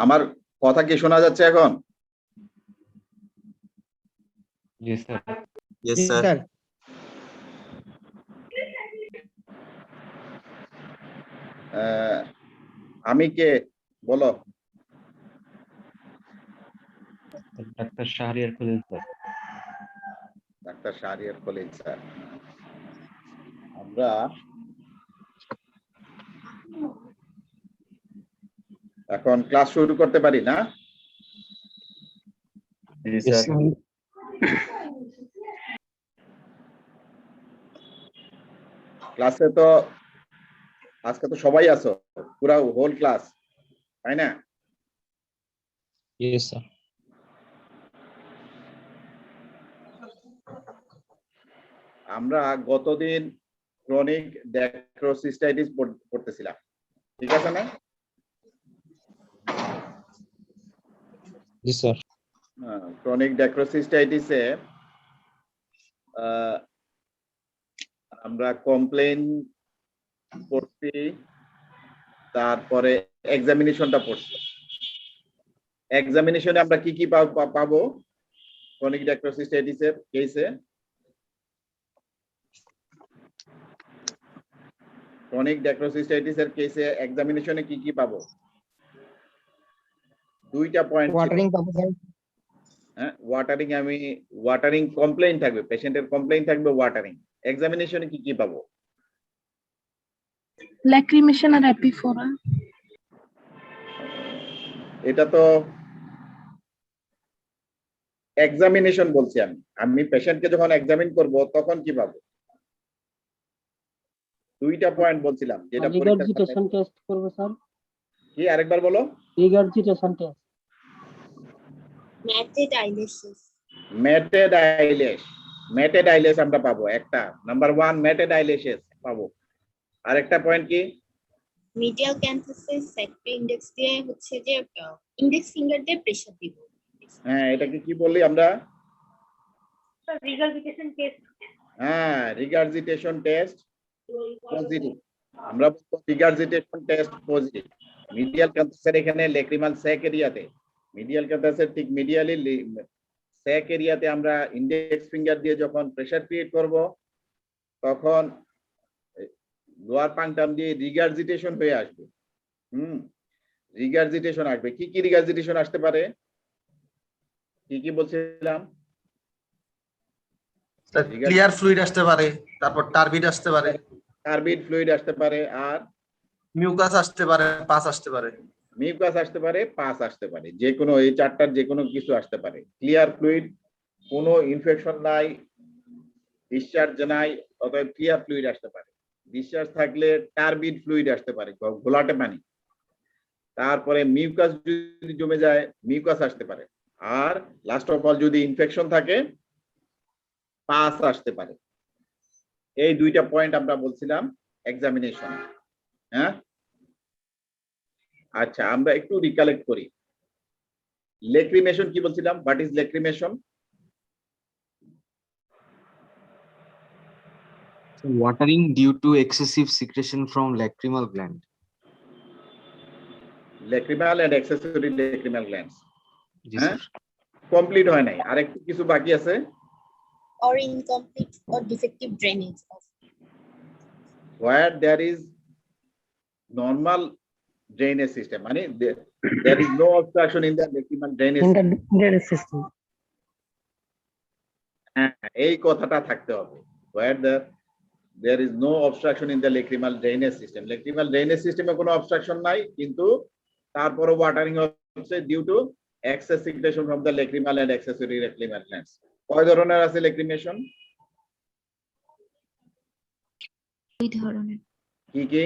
আমার কথা কি শোনা যাচ্ছে এখন? জি স্যার। Yes, sir. আমি কে বলো? Doctor Shahriar Khalil sir. Doctor Shahriar Khalil sir. আমরা এখন ক্লাস শুরু করতে পারি না? জি স্যার। ক্লাসে তো আজকে তো সবাই আছো, পুরা হোল ক্লাস, তাই না? Yes, sir. আমরা গতদিন ক্রনিক ড্যাক্রোসিস্টাইটিস পড়তেছিলাম, ঠিক আছে না? Yes, sir. ক্রনিক ড্যাক্রোসিস্টাইটিসে আমরা কমপ্লেইন পড়ছি, তারপরে এক্সামিনেশনটা পড়ছি। এক্সামিনেশনে আমরা কি কি পাবো ক্রনিক ড্যাক্রোসিস্টাইটিসের কেসে? ক্রনিক ড্যাক্রোসিস্টাইটিসের কেসে এক্সামিনেশনে কি কি পাবো? দুইটা পয়েন্ট। ওয়াটারিং পাবো স্যার। হ্যাঁ, ওয়াটারিং কমপ্লেইন থাকবে, পেশেন্টের কমপ্লেইন থাকবে ওয়াটারিং। এক্সামিনেশনে কি কি পাবো? ল্যাক্রিমেশন আর এপিফোরা। এটা তো এক্সামিনেশন বলছি আমি পেশেন্টকে যখন এক্সামিন করব তখন কি পাবো? দুইটা পয়েন্ট বলছিলাম, যেটা রিগার্জিটেশন টেস্ট করব স্যার। কি আরেকবার বলো? Regurgitation test. মেটেডাইলেস আমরা পাবো একটা, নাম্বার 1 মেটেডাইলেসিস পাবো। আরেকটা পয়েন্ট কি? মিডিয়াল ক্যান্সাসের সেক্টর ইনডেক্স দিয়ে হচ্ছে যে ইনডেক্স ফিঙ্গার দিয়ে প্রেসার দিব। হ্যাঁ, এটাকে কি বললি আমরা? Regurgitation test. হ্যাঁ, রিগার্জিটেশন টেস্ট পজিটিভ। আমরা রিগার্জিটেশন টেস্ট পজিটিভ। মিডিয়াল ক্যান্সাসের এখানে ল্যাক্রিমাল স্যাক এরিয়াতে, মিডিয়াল ক্যান্সাসের ঠিক মিডিয়ালি স্যাক এরিয়াতে আমরা ইনডেক্স ফিঙ্গার দিয়ে যখন প্রেসার ক্রিয়েট করব তখন লোয়ার পাংটাম দিয়ে রিগার্জিটেশন হয়ে আসবে। রিগার্জিটেশন আসবে। কি কি রিগার্জিটেশন আসতে পারে? কি কি বলছিলাম? ক্লিয়ার ফ্লুইড আসতে পারে, তারপর টারবিড আসতে পারে, টারবিড ফ্লুইড আসতে পারে, আর মিউকাস আসতে পারে, পাস আসতে পারে। মিউকাস আসতে পারে, পাস আসতে পারে, যে কোনো এই চারটার যে কোনো কিছু আসতে পারে। ক্লিয়ার ফ্লুইড, কোনো ইনফেকশন নাই, ডিসচার্জ নাই, অতএব ক্লিয়ার ফ্লুইড আসতে পারে। ডিসচার্জ থাকলে টারবিড ফ্লুইড আসতে পারে, ঘোলাটে পানি। তারপরে মিউকাস যদি জমে যায় মিউকাস আসতে পারে, আর লাস্ট অফ অল যদি ইনফেকশন থাকে পাস আসতে পারে। এই দুইটা পয়েন্ট আমরা বলছিলাম এক্সামিনেশন। হ্যাঁ, আচ্ছা, আমরা একটু রিকালেক্ট করি। ল্যাক্রিমেশন কি বলছিলাম? What is lacrimation? Watering due to excessive secretion from lacrimal gland. Lacrimal and accessory lacrimal glands. Yes, হ্যাঁ, sir. কমপ্লিট হয় নাই, আরেকটু কিছু বাকি আছে। or incomplete or defective drainage of Where there is normal drainage system, মানে there is no obstruction in the lacrimal drainage system. Internet system. হ্যাঁ, এই কথাটা থাকতে হবে। Where there is no obstruction in the lacrimal drainage system. Lacrimal drainage system এ কোনো obstruction নাই, কিন্তু তারপরে ওয়াটারিং হচ্ছে due to excess secretion from the lacrimal and accessory lacrimal glands. কয় ধরনের আছে ল্যাক্রিমেশন? দুই ধরনের, কি কি?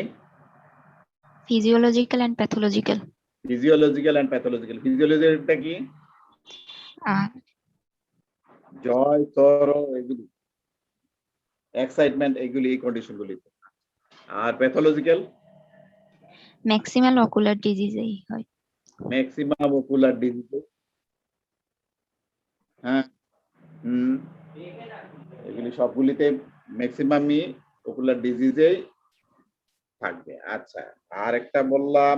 Physiological and pathological. Physiological and pathological. ফিজিওলজিক্যালটা কি? জয়, সরো, এগুলি, এক্সাইটমেন্ট, এগুলি, এই কন্ডিশনগুলি। আর প্যাথোলজিক্যাল? ম্যাক্সিমাল অকুলার ডিজিজেই হয়। Maximum ocular disease. হ্যাঁ, এগুলি সবগুলিতে ম্যাক্সিমামই অকুলার ডিজিজেই থাকবে। আচ্ছা, আর একটা বললাম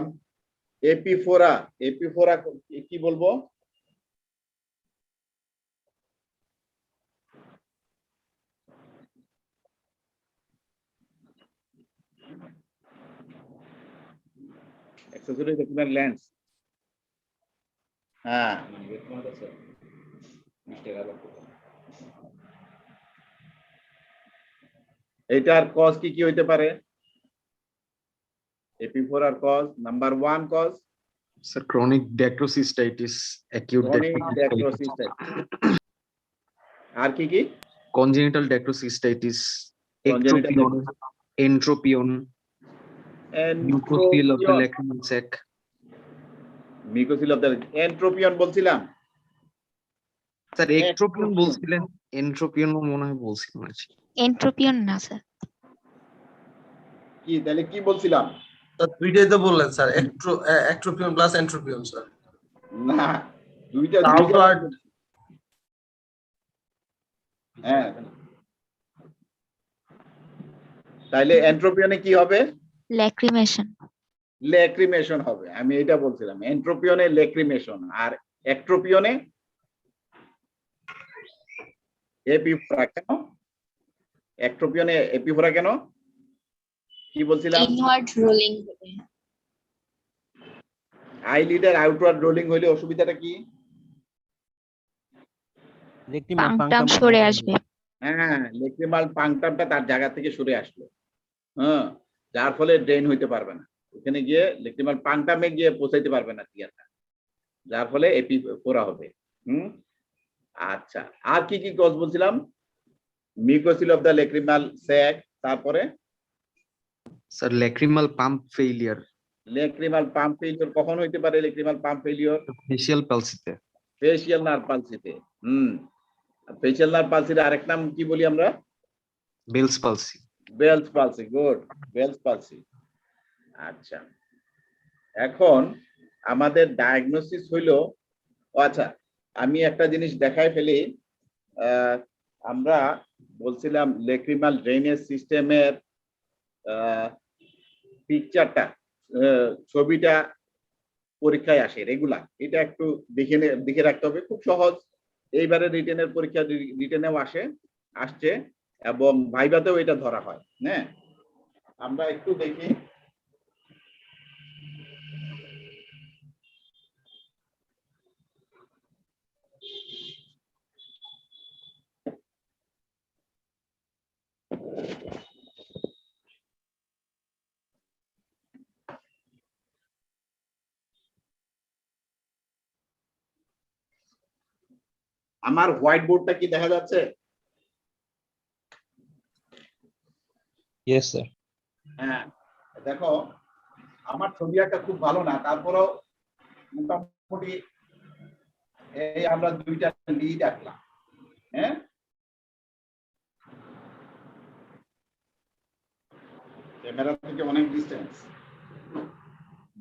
এপিফোরা, এপিফোরা কি বলবো? Accessory retinal lens. হ্যাঁ, এটার কজ কি কি হইতে পারে? এপিফোরার cause, number 1 cause Sir, chronic dacrocystitis, acute chronic dacrocystitis, dacrocystitis। আর কি কি? congenital dacrocystitis, Congenital ectropion, entropion, mucocele of the lacrimal sac. Mucocele of the entropion বলছিলাম। Sir, ectropion বলছিলেন, entropion মনে হয় বলছিলাম আচ্ছা। এন্ট্রোপিয়ন না স্যার। কি তাহলে কি বলছিলাম? তো দুইটাই তো বললেন স্যার, এক্ট্রোপিয়ন প্লাস এন্ট্রোপিয়ন স্যার। না, দুইটা আউটওয়ার্ড। হ্যাঁ, তাইলে এন্ট্রোপিয়নে কি হবে? ল্যাক্রিমেশন। ল্যাক্রিমেশন হবে, আমি এটা বলছিলাম। এন্ট্রোপিয়নে ল্যাক্রিমেশন, আর একট্রোপিয়নে এপিফোরা। কেন একট্রোপিয়নে এপিফোরা কেন কি বলছিলাম? ইনওয়ার্ড রোলিং হবে। আইলিডের আউটওয়ার্ড রোলিং হইলে অসুবিধাটা কি? পাংটাম সরে আসবে। হ্যাঁ, লেক্রিমাল পাংটামটা তার জায়গা থেকে সরে আসলো। হ্যাঁ, যার ফলে ড্রেন হইতে পারবে না, ওখানে গিয়ে লেক্রিমাল পাংটামে গিয়ে পৌঁছাইতে পারবে না টিয়ারটা, যার ফলে এপিফোরা হবে। আচ্ছা, আর কি কি কজ বলছিলাম? Mucocele of the lacrimal sac, তারপরে Sir, lacrimal pump failure, lacrimal pump failure. কখন হইতে পারে lacrimal pump failure? facial palsy. Facial nerve পালসিতে। ফেসিয়াল নার্ভ পালসির আরেক নাম কি বলি আমরা? Bell's palsy. Bell's palsy. Good, Bell's palsy. আচ্ছা, এখন আমাদের ডায়াগনোসিস হইলো, আচ্ছা আমি একটা জিনিস দেখাই ফেলি। আমরা বলছিলাম লেক্রিমাল ড্রেনেজ সিস্টেমের পিকচারটা, ছবিটা পরীক্ষায় আসে রেগুলার। এটা একটু দেখে রাখতে হবে, খুব সহজ। এইবারে রিটেনের পরীক্ষা, রিটেনেও আসছে এবং ভাইভাতেও এটা ধরা হয়। হ্যাঁ, আমরা একটু দেখি। আমার হোয়াইট বোর্ডটা কি দেখা যাচ্ছে? Yes, sir. হ্যাঁ, দেখো আমার ছবি আঁকা খুব ভালো না, তারপরেও মোটামুটি এই আমরা দুইটা লিড আঁকলাম। হ্যাঁ, ক্যামেরা থেকে অনেক ডিস্টেন্স,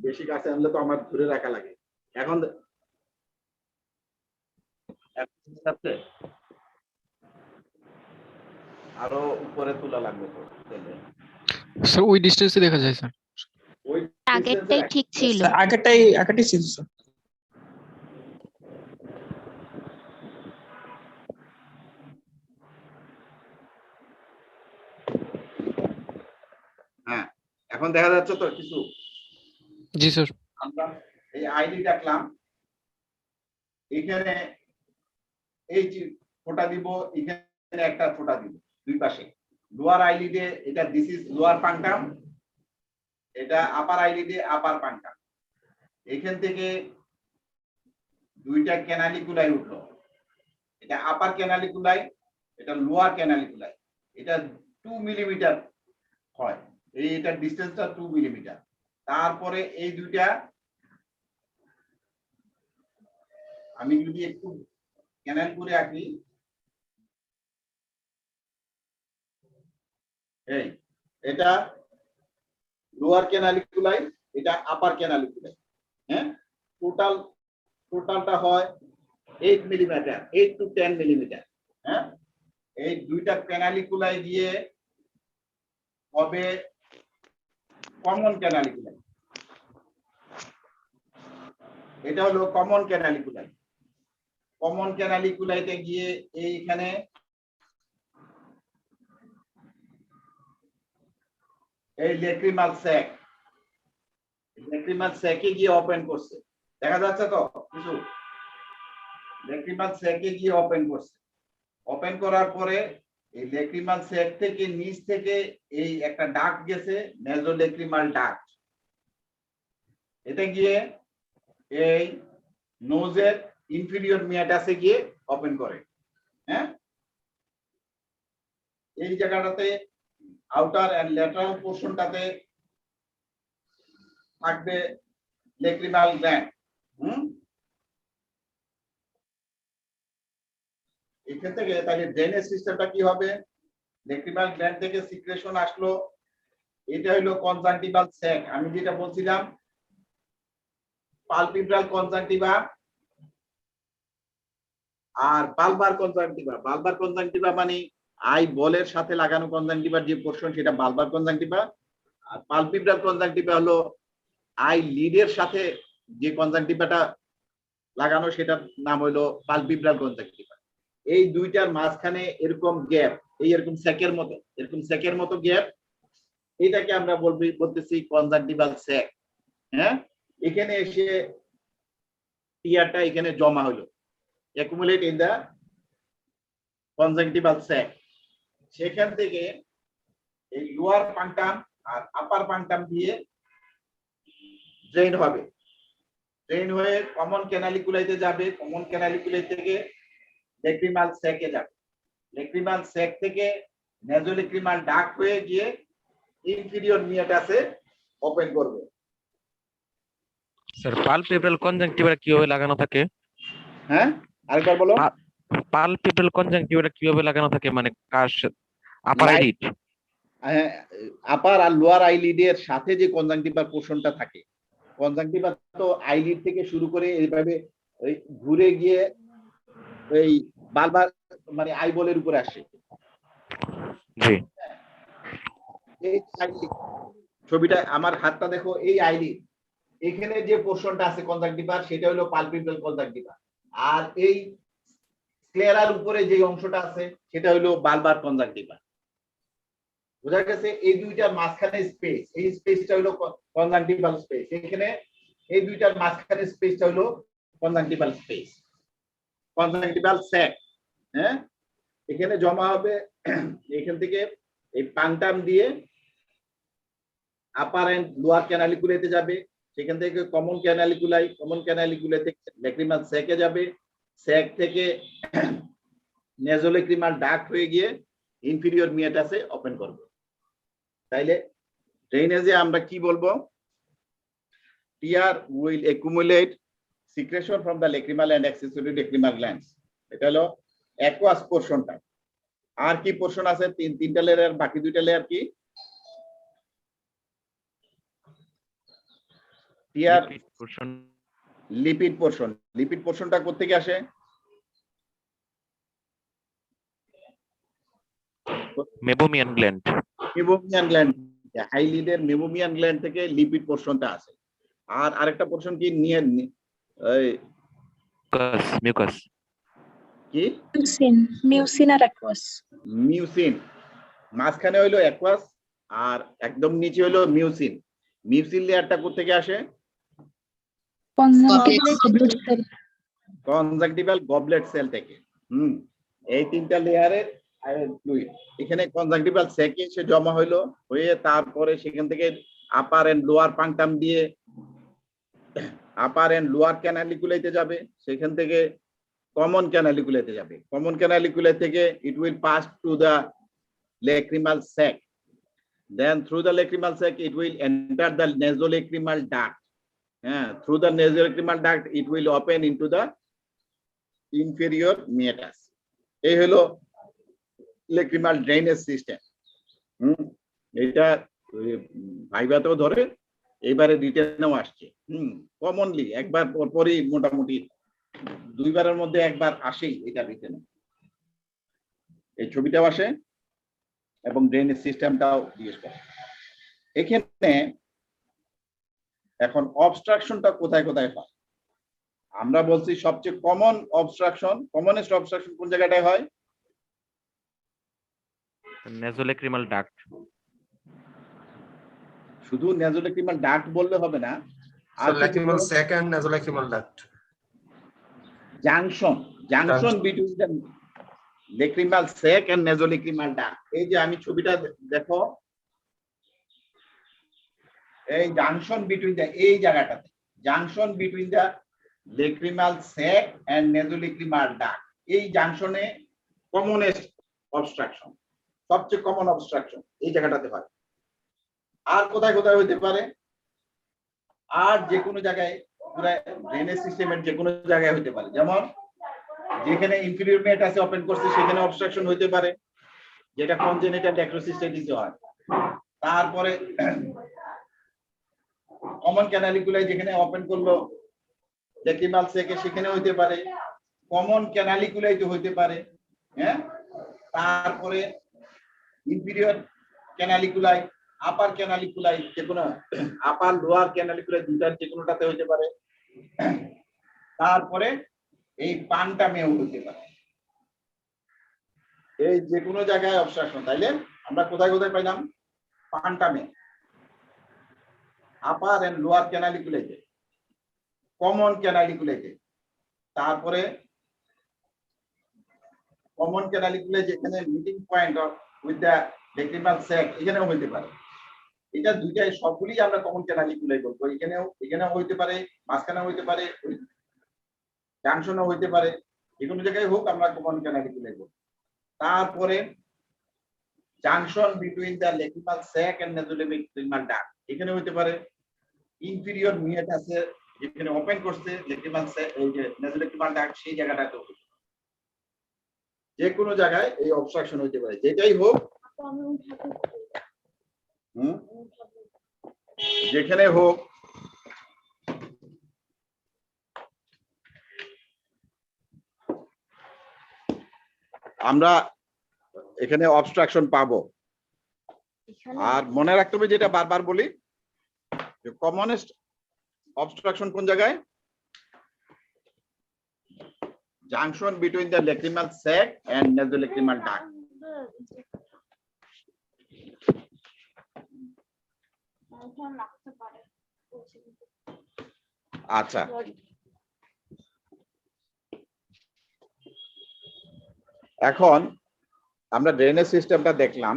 বেশি কাছে আনলে তো আমার ধরে রাখা লাগে। এখন আরো উপরে তোলা লাগবে তো। স্যার ওই ডিসটেন্সে দেখা যায় স্যার। ওই আগেরটাই ঠিক ছিল। আগেরটাই ছিল স্যার। হ্যাঁ, এখন দেখা যাচ্ছে তো কিছু? জি স্যার। আমরা এই আইডি রাখলাম, এখানে এই যে ফোঁটা দিব, এখানে একটা ফোঁটা দিব দুই পাশে। লোয়ার আইলিডে এটা দিস ইজ লোয়ার পাংটাম, এটা আপার আইলিডে আপার পাংটাম। এখান থেকে দুইটা ক্যানালিকুলাই উঠলো, এটা আপার ক্যানালিকুলাই, এটা লোয়ার ক্যানালিকুলাই। এটা 2 মিলিমিটার হয়, এইটার ডিসটেন্সটা 2 মিলিমিটার। তারপরে এই দুইটা, আমি যদি একটু ক্যানাল করে আঁকি, এই এটা লোয়ার ক্যানালিকুলাই, এটা আপার ক্যানালিকুলাই। হ্যাঁ, টোটালটা হয় 8 মিলিমিটার, 8 to 10 মিলিমিটার। হ্যাঁ, এই দুইটা ক্যানালিকুলাই দিয়ে হবে কমন ক্যানালিকুলাই। এটা হলো কমন ক্যানালিকুলাই। কমন ক্যানালিকুলাইতে গিয়ে এইখানে এই লেক্রিমাল স্যাক, লেক্রিমাল স্যাকে গিয়ে ওপেন করছে, দেখা যাচ্ছে তো কিছু, লেক্রিমাল স্যাকে গিয়ে ওপেন করছে। ওপেন করার পরে এই লেক্রিমাল স্যাক থেকে নিচ থেকে এই একটা ডাক গেছে, নেজোলেক্রিমাল ডাক। এটা গিয়ে এই নোজের ইনফিরিয়র মিয়াটাসে গিয়ে ওপেন করে। হ্যাঁ, এই জায়গাটাতে আউটার এন্ড ল্যাটারাল পোরশনটাতে থাকবে লেক্রিমাল গ্ল্যান্ড। এখান থেকে তাহলে ড্রেনেজ সিস্টেমটা কি হবে? লেক্রিমাল গ্ল্যান্ড থেকে সিক্রেশন আসলো, এটা হলো কনজাংটিভাল স্যাক। আমি যেটা বলছিলাম পালপিব্রাল কনজাংটিভা আর বালবার কনজাংটিভা। বালবার কনজাংটিভা মানে আই বলের সাথে লাগানো কনজাংটিভার যে পোরশন সেটা বালবার কনজাংটিভা, আর পালপিব্রাল কনজাংটিভা হলো আই লিডের সাথে যে কনজাংটিভাটা লাগানো সেটার নাম হলো পালপিব্রাল কনজাংটিভা। এই দুইটার মাঝখানে এরকম গ্যাপ, এই এরকম স্যাকের মতো, এরকম স্যাকের মতো গ্যাপ, এটাকে আমরা বলতেছি কনজাংটিভাল স্যাক। হ্যাঁ, এখানে এসে টিয়ারটা এখানে জমা হলো, accumulate in the conjunctival sac। সেখান থেকে এই লোয়ার পাংটাম আর আপার পাংটাম দিয়ে ড্রেন হবে, ড্রেন হয়ে কমন ক্যানালিকুলাইতে যাবে, কমন ক্যানালিকুলাই থেকে লেক্রিমাল স্যাকে যাবে, লেক্রিমাল স্যাক থেকে নেজোলেক্রিমাল ডাক হয়ে গিয়ে ইনফিরিয়র মিয়াটাসে ওপেন করবে। স্যার পালপেব্রাল কনজাংটিভা কিভাবে লাগানো থাকে? হ্যাঁ, আরেকবার বলো। পালপেব্রাল কনজাংটিভা কিভাবে লাগানো থাকে, মানে কার আপার আইলিড? আপার আর লোয়ার আইলিডের সাথে যে কনজাংটিভার পোরশনটা থাকে, কনজাংটিভা তো আইলিড থেকে শুরু করে এইভাবে ওই ঘুরে গিয়ে এই বারবার মানে আইবলের উপরে আসে। জি, এই ছবিটা আমার হাতটা দেখো, এই আইলিড এখানে যে পোরশনটা আছে কনজাংটিভার সেটা হলো পালপিব্রাল কনজাংটিভা, আর এই স্ক্লেরার উপরে যে অংশটা আছে সেটা হলো বালবার কনজাংটিভা। বোঝা গেছে? এই দুইটার মাঝখানে স্পেস, এই স্পেসটা হলো কনজাংটিভাল স্পেস। এখানে এই দুইটার মাঝখানে স্পেসটা হলো কনজাংটিভাল স্পেস, কনজাংটিভাল স্যাক। হ্যাঁ, এখানে জমা হবে, এখান থেকে এই পাংটাম দিয়ে আপার এন্ড লোয়ার ক্যানালিকুলাইতে যাবে, সেখান থেকে কমন ক্যানালিকুলাই, কমন ক্যানালিকুলাই থেকে লেক্রিমাল স্যাকে যাবে, স্যাক থেকে নেজোলেক্রিমাল ডাক্ট হয়ে গিয়ে ইনফিরিয়র মিয়াটাসে ওপেন করবে। তাইলে ড্রেনেজে আমরা কি বলবো? টিয়ার will accumulate secretion from the lacrimal and accessory lacrimal glands। এটা হলো অ্যাকুয়াস পোরশনটা। আর কি পোরশন আছে? তিনটা লেয়ার, বাকি দুইটা লেয়ার কি? টিয়ার পোরশন, লিপিড পোরশন। লিপিড পোরশনটা কোথা থেকে আসে? Meibomian gland. Meibomian gland, হাইলিডের meibomian gland থেকে লিপিড পোরশনটা আসে। আর আরেকটা পোরশন কি? নিয়ে মিউকাস। কি? মিউসিন আর অ্যাকুয়াস। মিউসিন। মাঝখানে হইলো অ্যাকুয়াস আর একদম নিচে হইলো মিউসিন। মিউসিন লেয়ারটা কোথা থেকে আসে? কনজাংটিভাল গবলেট সেল থেকে। এই তিনটা লেয়ারের ফ্লুইড এখানে কনজাংটিভাল স্যাকে এসে জমা হইলো, হয়ে তারপরে সেখান থেকে আপার এন্ড লোয়ার পাংটাম দিয়ে আপার এন্ড লোয়ার ক্যানালিকুলাইতে যাবে, সেখান থেকে কমন ক্যানালিকুলাইতে যাবে, কমন ক্যানালিকুলাই থেকে it will pass to the lacrimal sac, then through the lacrimal sac it will enter the nasolacrimal duct, through the nasolacrimal duct it will open into the inferior meatus। এই হলো lacrimal drainage system। এটা ভাইভাতেও ধরে, এইবারে রিটেনেও আসছে। Commonly একবার পরপরই মোটামুটি দুইবারের মধ্যে একবার আসেই এটা রিটেনে, এই ছবিটাও আসে এবং ড্রেনেজ সিস্টেমটাও জিজ্ঞেস করে। এখানে এখন অবস্ট্রাকশনটা কোথায় কোথায় হয়? আমরা বলছি সবচেয়ে কমন অবস্ট্রাকশন, কমনেস্ট অবস্ট্রাকশন কোন জায়গাটায় হয়? Nasolacrimal duct. শুধু নেজোলেক্রিমাল ডাক্ট বললে হবে না, আর lacrimal sac and nasolacrimal duct. Junction between the lacrimal sac and nasolacrimal duct. এই যে আমি ছবিটা দেখো, এই জাংশন বিটুইন দ্য, এই জায়গাটাতে junction between the lacrimal sac and nasolacrimal duct, এই জাংশনে কমনেস্ট অবস্ট্রাকশন, সবচেয়ে কমন অবস্ট্রাকশন এই জায়গাটাতে হয়। আর কোথায় কোথায় হইতে পারে? আর যে কোনো জায়গায়, পুরো ড্রেনেজ সিস্টেমের যে কোনো জায়গায় হইতে পারে। যেমন যেখানে ইনফিরিয়র মেট আছে ওপেন করছে সেখানে অবস্ট্রাকশন হইতে পারে, যেটা কনজেনিটাল ড্যাক্রোসিস্টাইটিসে হয়। তারপরে কমন ক্যানালিকুলাই যেখানে ওপেন করলো লেক্রিমাল সেকে সেখানে হইতে পারে, কমন ক্যানালিকুলাই তো হইতে পারে। হ্যাঁ, তারপরে ইনফিরিয়র ক্যানালিকুলাই, আপার ক্যানালিকুলাই, যে কোনো আপার লোয়ার ক্যানালিকুলাই দুটার যে কোনোটাতে হইতে পারে। তারপরে এই পান্টামেও হইতে পারে। এই যে কোনো জায়গায় অবস্ট্রাকশন, তাইলে আমরা কোথায় কোথায় পাইলাম? পান্টামে, আপার এন্ড লোয়ার ক্যানালিকুলাইতে, কমন ক্যানালিকুলাইতে, তারপরে কমন ক্যানালিকুলাই যেখানে meeting point with the lacrimal sac এখানেও হইতে পারে। এটা দুইটাই সবগুলি আমরা কমন ক্যানালিকুলাই বলবো। এখানেও হইতে পারে, মাঝখানেও হইতে পারে, জাংশনও হইতে পারে, যে কোনো জায়গায় হোক আমরা কমন ক্যানালিকুলাই বলবো। তারপরে junction between the lacrimal sac and nasolacrimal duct এখানে হইতে পারে। ইনফিরিয়র মিয়েট আছে যেখানে ওপেন করছে লেক্রিমাল স্যাক, এই যে নেজোলেক্রিমাল ডাক্ট সেই জায়গাটাতে যে কোনো জায়গায় এই অবস্ট্রাকশন হইতে পারে, যেটাই হোক। যেখানে হোক আমরা এখানে অবস্ট্রাকশন পাবো। আর মনে রাখতে হবে, যেটা বারবার বলি, যে কমনেস্ট অবস্ট্রাকশন কোন জায়গায়? Junction between the lacrimal sac and nasolacrimal duct. আচ্ছা, এখন আমরা ড্রেনেজ সিস্টেমটা দেখলাম,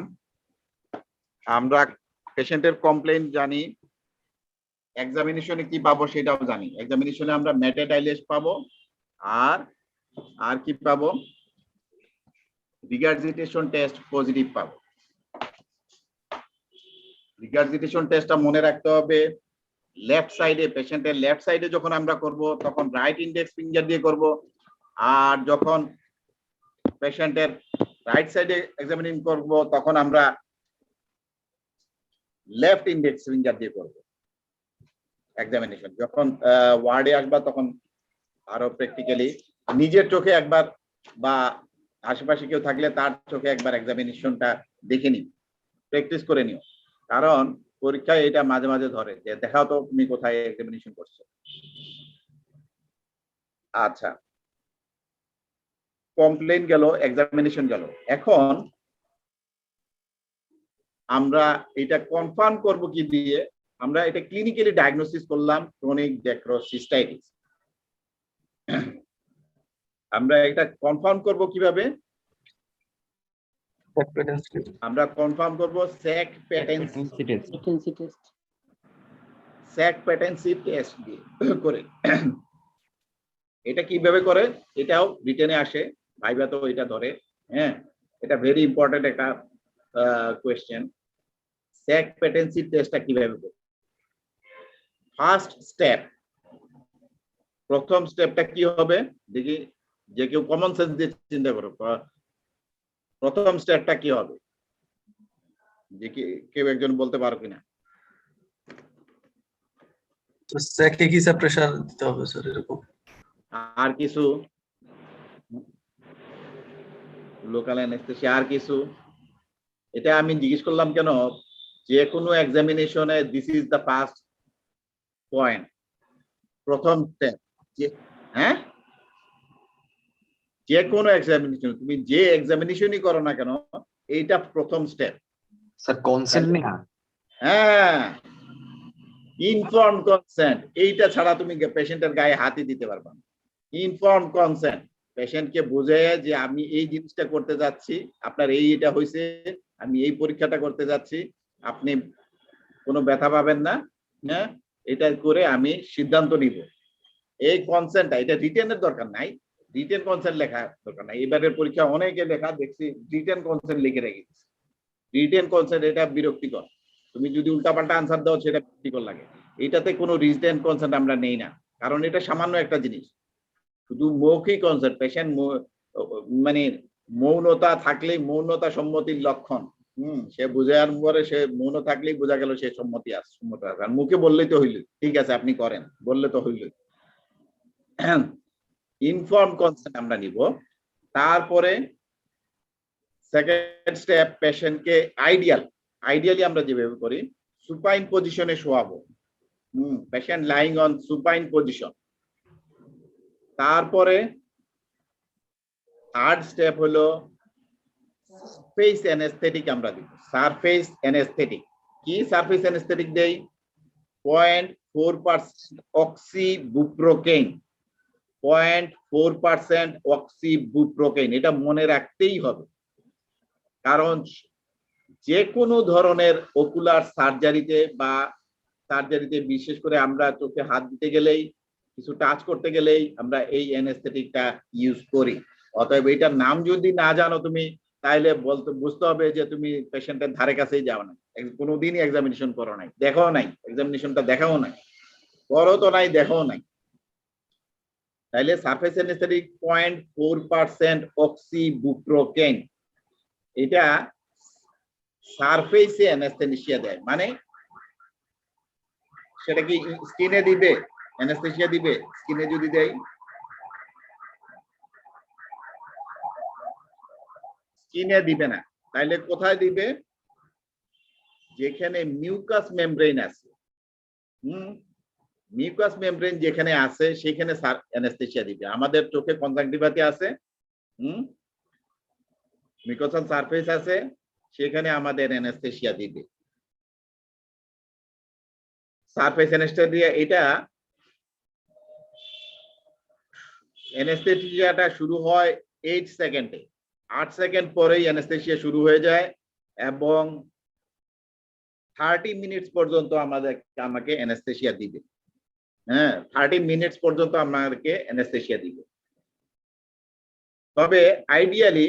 আমরা পেশেন্টের কমপ্লেইন জানি, এক্সামিনেশনে কি পাবো সেটাও জানি। এক্সামিনেশনে আমরা মেটাডাইলেস পাবো, আর কি পাবো? রিগার্জিটেশন টেস্ট পজিটিভ পাবো। রিগার্জিটেশন টেস্টটা মনে রাখতে হবে, লেফট সাইডে, পেশেন্টের লেফট সাইডে যখন আমরা করব তখন রাইট ইন্ডেক্স ফিঙ্গার দিয়ে করব, আর যখন পেশেন্টের রাইট সাইডে এক্সামিনিং করব তখন আমরা লেফট ইন্ডেক্স ফিঙ্গার দিয়ে করব এক্সামিনেশন। যখন ওয়ার্ডে আসবা তখন আরো প্র্যাকটিক্যালি নিজের চোখে একবার, বা আশেপাশে কেউ থাকলে তার চোখে একবার এক্সামিনেশনটা দেখে নিও, প্র্যাকটিস করে নিও। কারণ পরীক্ষায় এটা মাঝে মাঝে ধরে যে দেখাও তো তুমি কোথায় এক্সামিনেশন করছো। আচ্ছা, কমপ্লেইন গেল, এক্সামিনেশন গেল। এখন আমরা এটা কনফার্ম করব কি দিয়ে? আমরা এটা ক্লিনিক্যালি ডায়াগনোসিস করলাম ক্রনিক ড্যাক্রোসিস্টাইটিস। আমরা এটা কনফার্ম করব কিভাবে? আমরা কনফার্ম করব স্যাক প্যাটেন্সি টেস্ট, স্যাক প্যাটেন্সি টেস্ট দিয়ে করে। এটা কিভাবে করে? এটাও রিটেনে আসে, ভাইবা তো এটা ধরে। হ্যাঁ, এটা ভেরি ইম্পর্টেন্ট একটা কোয়েশ্চেন। স্যাক প্যাটেন্সি টেস্টটা কিভাবে করে? ফার্স্ট স্টেপ, প্রথম স্টেপটা কি হবে দেখি, যে কেউ কমন সেন্স দিয়ে চিন্তা করো, প্রথম স্টেপটা কি হবে? যে কেউ একজন বলতে পারো কিনা? স্যাকে কি প্রেসার দিতে হবে স্যার এরকম? আর কিছু? লোকাল অ্যানেস্থেসিয়া, আর কিছু? এটা আমি জিজ্ঞেস করলাম কেন, যে কোনো এক্সামিনেশনে this is the first point, প্রথম স্টেপ। যে হ্যাঁ, যে কোনো এক্সামিনেশন, তুমি যে এক্সামিনেশনই করো না কেন, এইটা প্রথম স্টেপ। স্যার কনসেন্ট নেওয়া। হ্যাঁ, ইনফর্ম কনসেন্ট, এইটা ছাড়া তুমি পেশেন্টের গায়ে হাতই দিতে পারবে না। ইনফর্ম কনসেন্ট, পেশেন্টকে বোঝে যে আমি এই জিনিসটা করতে যাচ্ছি, আপনার এটা হয়েছে, আমি এই পরীক্ষাটা করতে যাচ্ছি, আপনি কোনো ব্যথা পাবেন না, হ্যাঁ, এটা করে আমি সিদ্ধান্ত নিব। এই কনসেন্টটা, এটা রিটেনের দরকার নাই, রিটেন কনসেন্ট লেখা দরকার নাই। এবারের পরীক্ষা অনেকে লেখা দেখছি রিটেন কনসেন্ট লিখে রেখেছে। রিটেন কনসেন্ট এটা বিরক্তিকর, তুমি যদি উল্টাপাল্টা আনসার দাও সেটা বিরক্তিকর লাগে। এটাতে কোনো রিটেন কনসেন্ট আমরা নেই না, কারণ এটা সামান্য একটা জিনিস, শুধু মৌখিক কনসেন্ট। পেশেন্ট মানে মৌনতা থাকলেই মৌনতা সম্মতির লক্ষণ। সে বুঝার পরে সে মৌন থাকলেই বোঝা গেল সে সম্মত আছে। আর মুখে বললেই তো হইল, ঠিক আছে আপনি করেন, বললে তো হইল। ইনফর্ম কনসেন্ট আমরা নিব। তারপরে সেকেন্ড স্টেপ, পেশেন্টকে আইডিয়ালি আমরা যেভাবে করি, সুপাইন পজিশনে শোয়াবো। Patient lying on supine position. তারপরে থার্ড স্টেপ হলো সারফেস অ্যানেস্থেটিক আমরা দিব। সারফেস অ্যানেস্থেটিক কি? সারফেস অ্যানেস্থেটিক দেই 0.4% অক্সিবুপ্রোকেইন। 0.4% অক্সিবুপ্রোকেইন, এটা মনে রাখতেই হবে, কারণ যে কোনো ধরনের ওকুলার সার্জারিতে বা সার্জারিতে, বিশেষ করে আমরা চোখে হাত দিতে গেলেই, কিছু টাচ করতে গেলেই আমরা এই অ্যানেস্থেটিকটা ইউজ করি। অতএব এটার নাম যদি না জানো তুমি, তাহলে বুঝতে হবে যে তুমি পেশেন্টের ধারে কাছেই যাও না, কোনোদিনই এক্সামিনেশন করো নাই, দেখাও নাই, এক্সামিনেশনটা দেখাও নাই, করো তো নাই, দেখাও নাই। তাইলে সারফেস অ্যানেস্থেটিক 0.4% অক্সিবুপ্রোকেইন, এটা সারফেসে অ্যানেস্থেসিয়া দেয়। মানে সেটা কি স্কিনে দিবে অ্যানেস্থেসিয়া দিবে? স্কিনে যদি দেয়, স্কিনে দিবে না, তাইলে কোথায় দিবে? যেখানে মিউকাস মেমব্রেন আছে। মিউকাস মেমব্রেন যেখানে আছে সেখানে অ্যানেস্থেসিয়া দিবে। আমাদের চোখে কনজাংটিভাতে আছে, মিউকাসাল সারফেস আছে, সেখানে আমাদের অ্যানেস্থেসিয়া দিবে। সারফেস অ্যানেস্থেসিয়া, এটা অ্যানেস্থেসিয়াটা শুরু হয় 8 সেকেন্ডে। 8 সেকেন্ড পরেই অ্যানেস্থেসিয়া শুরু হয়ে যায় এবং 30 মিনিটস পর্যন্ত আমাকে অ্যানেস্থেসিয়া দিবে। হ্যাঁ, 30 মিনিটস পর্যন্ত আমাকে অ্যানেস্থেসিয়া দিবে। তবে আইডিয়ালি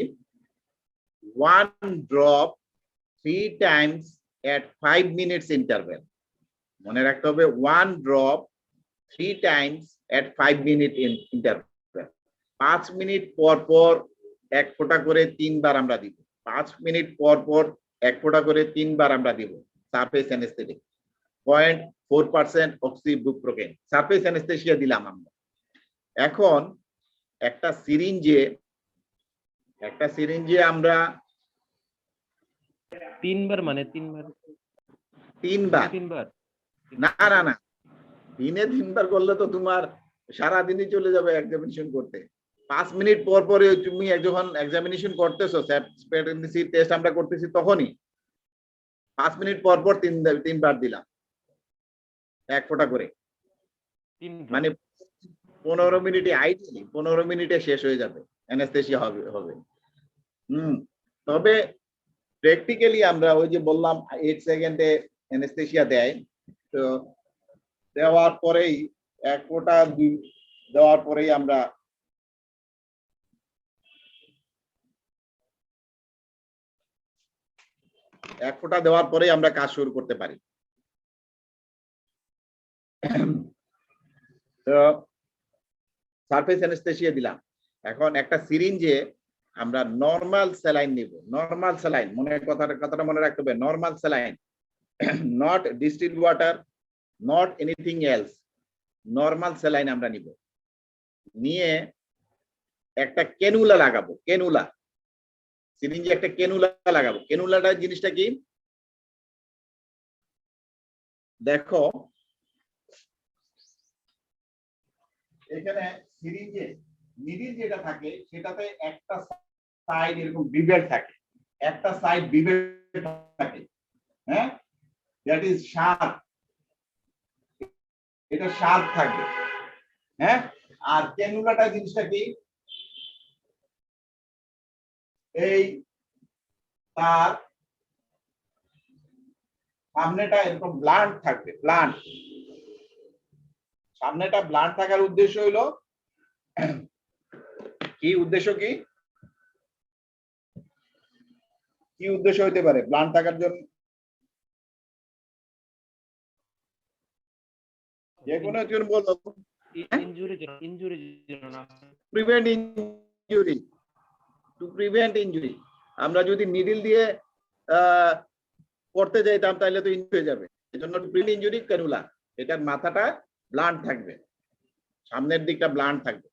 1 ড্রপ 3 টাইমস এট 5 মিনিটস ইন্টারভ্যাল। মনে রাখতে হবে 1 ড্রপ 3 টাইমস এট 5 মিনিট ইন্টারভ্যাল। 5 মিনিট পর পর 1 ফোঁটা করে 3 বার আমরা দিব। 5 মিনিট পর পর 1 ফোঁটা করে 3 বার আমরা দিব সারফেস অ্যানেস্থেটিক। 0.4% অক্সিবুপ্রোকেইন সারফেস অ্যানেস্থেসিয়া দিলাম আমরা। এখন একটা সিরিঞ্জে আমরা 3 বার, মানে 3 বার না, দিনে 3 বার করলে তো তোমার সারাদিনই চলে যাবে এক্সামিনেশন করতে। 5 মিনিট পর পরে তুমি যখন এক্সামিনেশন করতেছো, স্প্যাটেন্সি টেস্ট আমরা করতেছি, তখনই 5 মিনিট পর পর 3 বার দিলাম 1 ফোঁটা করে। মানে 15 মিনিটে, আইডিয়ালি 15 মিনিটে শেষ হয়ে যাবে, অ্যানেস্থেসিয়া হবে। তবে প্র্যাকটিক্যালি আমরা ওই যে বললাম 8 সেকেন্ডে অ্যানেস্থেসিয়া দেয়, তো দেওয়ার পরেই 1 ফোঁটা দেওয়ার পরেই আমরা কাজ শুরু করতে পারি। তো সারফেস অ্যানেস্থেসিয়া দিলাম। এখন একটা সিরিঞ্জে আমরা নরমাল স্যালাইন নিব। নরমাল স্যালাইন, কথাটা মনে রাখতে হবে, normal saline, not distilled water, not anything else. Normal saline আমরা নিব, নিয়ে একটা ক্যানুলা লাগাবো। ক্যানুলা, সিরিঞ্জে একটা ক্যানুলা লাগাবো। ক্যানুলাটা জিনিসটা কি দেখো, এখানে সিরিঞ্জে নিডিল যেটা থাকে সেটাতে একটা সাইড এরকম বিভেদ থাকে, একটা সাইড বিভেদ থাকে, হ্যাঁ, দ্যাট ইজ শার্প, এটা শার্প থাকবে, হ্যাঁ। আর ক্যানুলাটা জিনিসটা কি, এই তার সামনেটা এরকম ব্লান্ট থাকবে, ব্লান্ট, সামনেটা ব্লান্ট থাকার উদ্দেশ্য হলো কি, উদ্দেশ্য কি, কি উদ্দেশ্য হইতে পারে ব্লান্ট থাকার জন্য? যে কোনো একজন বলতো, ইনজুরি না। Prevent injury, to prevent injury. আমরা যদি নিডল দিয়ে করতে যাইতাম তাহলে তো ইনজুরি হয়ে যাবে, এজন্য প্রিভেন্ট ইনজুরি ক্যানুলা, এটার মাথাটা ব্লান্ট থাকবে, সামনের দিকটা ব্লান্ট থাকবে।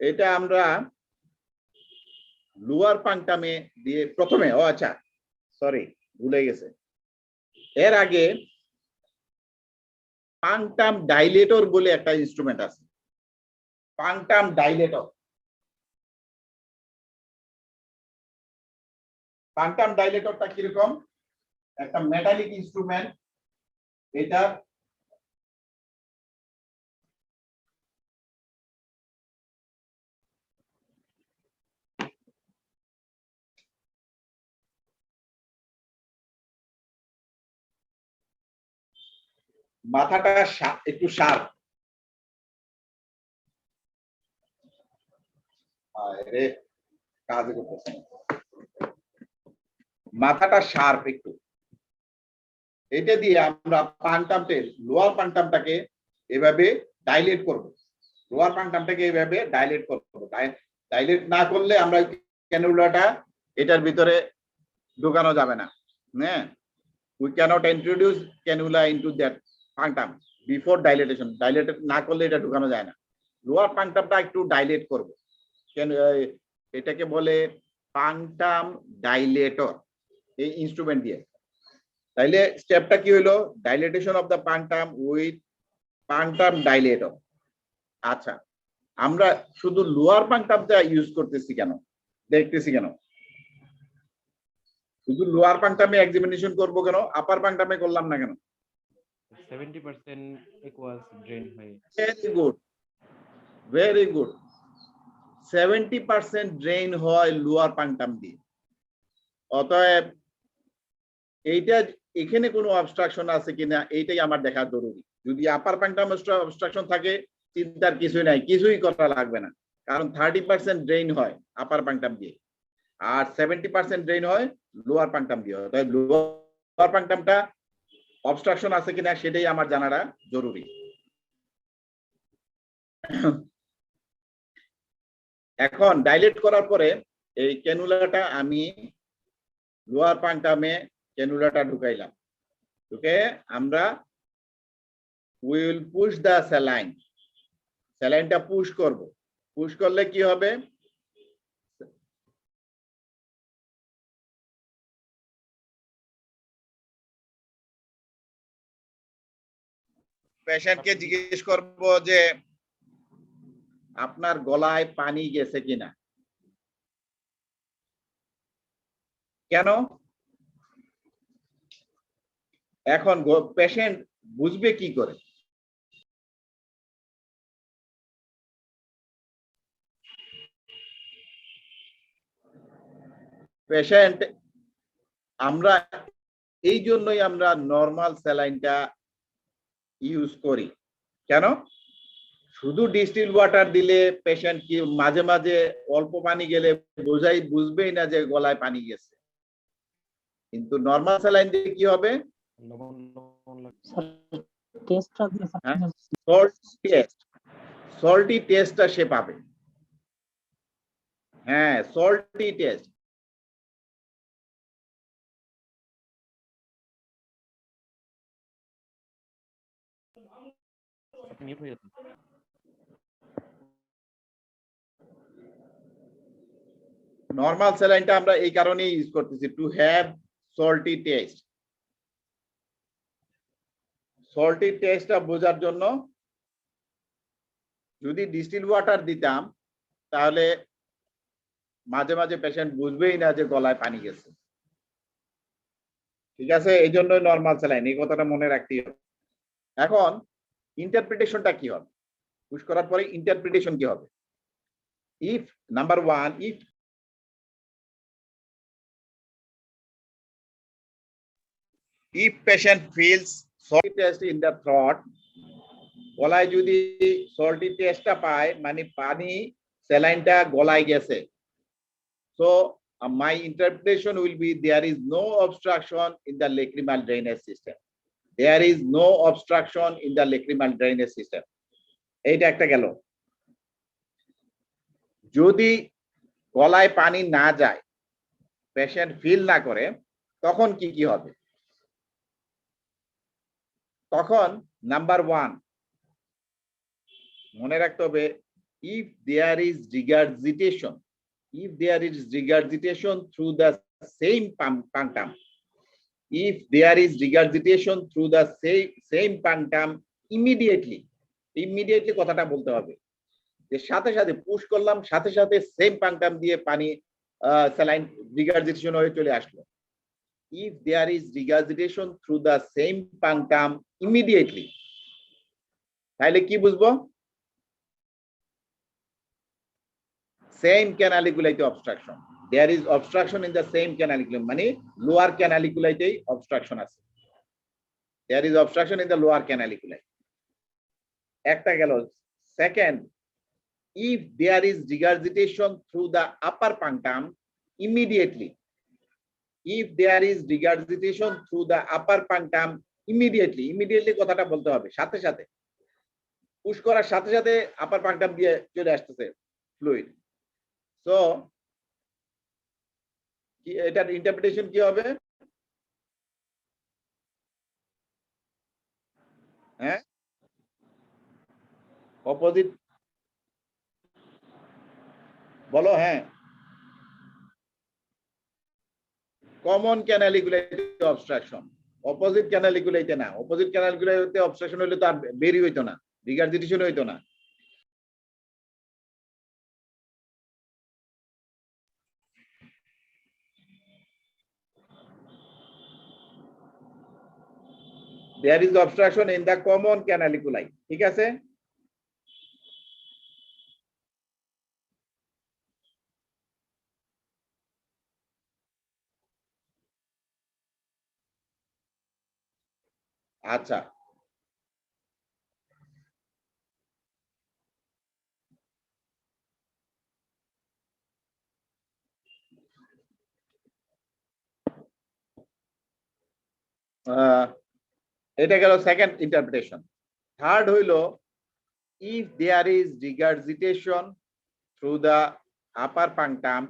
এটা আমরা লোয়ার পাংটামে দিয়ে প্রথমে, ও আচ্ছা সরি ভুলে গেছে, এর আগে পাংটাম ডাইলেটর বলে একটা ইনস্ট্রুমেন্ট আছে, পাংটাম ডাইলেটর। পাংটাম ডাইলেটরটা কিরকম, একটা মেটালিক ইনস্ট্রুমেন্ট, এটা মাথাটা একটু শার্প, কাজ করতেছে, মাথাটা শার্প একটু, এটা দিয়ে আমরা পাংটামটের লোয়ার পাংটামটাকে এভাবে ডাইলেট করব, লোয়ার পাংটামটাকে এভাবে ডাইলেট করব, ডাইলেট না করলে আমরা ক্যানুলাটা এটার ভিতরে ঢোকানো যাবে না, হ্যাঁ, we cannot introduce cannula into that punctum before dilatation, dilate না করলে এটা ঢোকানো যায় না। লোয়ার পাংটামটা একটু ডাইলেট করব, এটাকে বলে পাংটাম ডাইলেটর, এই ইনস্ট্রুমেন্ট দিয়ে। তাইলে স্টেপটা কি হলো, dilatation of the পাংটাম with পাংটাম dilator. আচ্ছা, আমরা শুধু লোয়ার পাংটামটা ইউজ করতেছি কেন, দেখতেছি কেন, শুধু লোয়ার পাংটামে এক্সামিনেশন করব কেন, আপার পাংটামে করলাম না কেন? 70% aqueous drain হয়। Very good, very good, 70% drain হয় লোয়ার পাংটাম দিয়ে। অতএব এইটা এখানে কোনো অবস্ট্রাকশন আছে কিনা এইটাই আমার দেখা জরুরি। যদি আপার পাংটাম অবস্ট্রাকশন থাকে চিন্তার কিছুই নাই, কিছুই করা লাগবে না, কারণ 30% ড্রেন হয় আপার পাংটাম দিয়ে আর 70% ড্রেন হয় লোয়ার পাংটাম দিয়ে। তাই লোয়ার পাংটামটা অবস্ট্রাকশন আছে কিনা সেটাই আমার জানাটা জরুরি। এখন ডাইলেট করার পরে এই ক্যানুলাটা আমি লোয়ার পাংটামে ক্যানুলাটা ঢুকাইলাম, ঢুকে আমরা উইল পুশ দা স্যালাইন, স্যালাইনটা পুশ করব, পুশ করলে কি হবে, পেশেন্টকে জিজ্ঞেস করব যে আপনার গলায় পানি গেছে কিনা, কেন? এখন পেশেন্ট বুঝবে কি করে, পেশেন্ট, আমরা এই জন্যই আমরা নরমাল স্যালাইনটা ইউজ করি, কেন? শুধু ডিস্টিল ওয়াটার দিলে পেশেন্ট কি মাঝে মাঝে অল্প পানি গেলে বুঝবেই না যে গলায় পানি গেছে, কিন্তু নরমাল স্যালাইন দিয়ে কি হবে, সল্টি টেস্টটা সে পাবে, হ্যাঁ সল্টি টেস্ট। নরমাল স্যালাইনটা আমরা এই কারণেই ইউজ করতেছি, to have salty test, salty টেস্টটা বোঝার জন্য যদি ডিস্টিল ওয়াটার দিতাম তাহলে মাঝে মাঝে পেশেন্ট বুঝবেই না যে গলায় পানি গেছে। ঠিক আছে, এই জন্যই নর্মাল স্যালাইন, এই কথাটা মনে রাখতেই হবে। এখন ইন্টারপ্রিটেশনটা কি হবে? পুশ করার পরে ইন্টারপ্রিটেশন কি হবে? If number 1, if patient feels salty taste in the throat, গলায় যদি সল্টি টেস্টটা পায় মানে পানি স্যালাইনটা গলায় গেছে, so my interpretation will be there is no obstruction in the lacrimal drainage system. There is no obstruction in the lacrimal drainage system. এইটা একটা গেল। যদি গলায় পানি না যায়, পেশেন্ট ফিল না করে, তখন কি কি হবে? তখন নাম্বার 1 মনে রাখতে হবে, if there is regurgitation, if there is regurgitation through the same punctum, if there is regurgitation through the same punctum, immediately কথাটা বলতে হবে যে সাথে সাথে পুশ করলাম, সাথে সাথে সেম পাংটাম দিয়ে পানি স্যালাইন রিগার্জিটেশন হয়ে চলে আসলো। if there is regurgitation through the same punctum immediately, তাহলে কি বুঝবো? সেম ক্যানালিকুলাইতে obstruction, there is obstruction in the same canaliculum, মানে লোয়ার ক্যানালিকুলাইতেই অবস্ট্রাকশন আছে, there is obstruction in the lower canaliculi. একটা গেল। Second, if there is regurgitation through the upper punctum immediately, if there is regurgitation through the upper punctum immediately কথাটা বলতে হবে সাথে সাথে, পুশ করার সাথে সাথে আপার পাংটাম দিয়ে চলে আসতেছে ফ্লুইড। সো এটার ইন্টারপ্রিটেশন কি হবে? হ্যাঁ, অপোজিট বলো। হ্যাঁ, কমন ক্যানালিকুলাইতে অবস্ট্রাকশন, অপোজিট ক্যানালিকুলাইতে না। অপোজিট ক্যানালিকুলাইতে অবস্ট্রাকশন হইলে তো আর বেরি হইতো না, রিগার্জিটেশন হইতো না। There is obstruction in the common canaliculi, ঠিক আছে? আচ্ছা, এটা গেল সেকেন্ড ইন্টারপ্রিটেশন। থার্ড হইল, if there is regurgitation through the upper punctum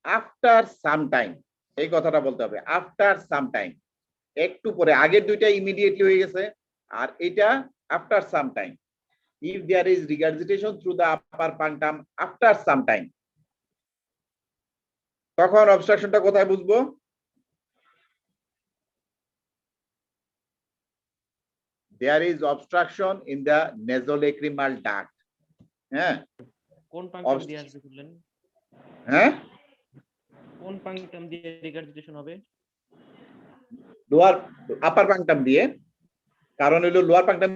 after some time, এই কথাটা বলতে হবে আফটার সাম টাইম, একটু পরে। আগের দুইটা ইমিডিয়েটলি হয়ে গেছে, আর এটা after some time. if there is regurgitation through the upper punctum after some time, তখন অবস্ট্রাকশনটা কোথায় বুঝবো? There is obstruction in the nasolacrimal duct. হ্যাঁ, কোন পাংটাম দিয়ে আসবে বললেন? হ্যাঁ, কোন পাংটাম দিয়ে রিগার্জিটেশন হবে? লোয়ার আপার পাংটাম দিয়ে। কারণ হলো লোয়ার পাংটাম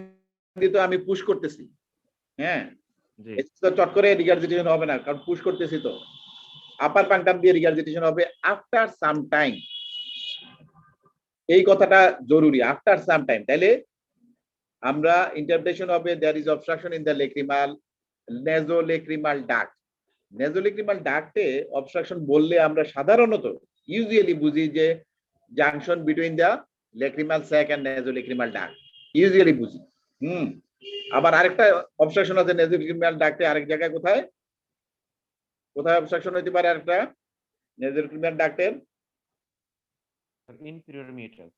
দিয়ে তো আমি পুশ করতেছি। হ্যাঁ, জি, তো চট করে রিগার্জিটেশন হবে না, কারণ পুশ করতেছি তো। আপার পাংটাম দিয়ে রিগার্জিটেশন হবে আফটার সাম টাইম, এই কথাটা জরুরি, আফটার সাম টাইম। তাইলে আমরা ইন্টারপ্রিটেশন হবে there is obstruction in the nasolacrimal duct. nasolacrimal duct A obstruction বললে আমরা সাধারণত ইউজুয়ালি বুঝি যে junction between the lacrimal sac and nasolacrimal duct, usually বুঝি। আবার আরেকটা অবস্ট্রাকশন আছে nasolacrimal duct এ, আরেক জায়গায় কোথায় কোথায় অবস্ট্রাকশন হতে পারে? আরেকটা nasolacrimal duct এর ইনফেরিয়র মিউটাস।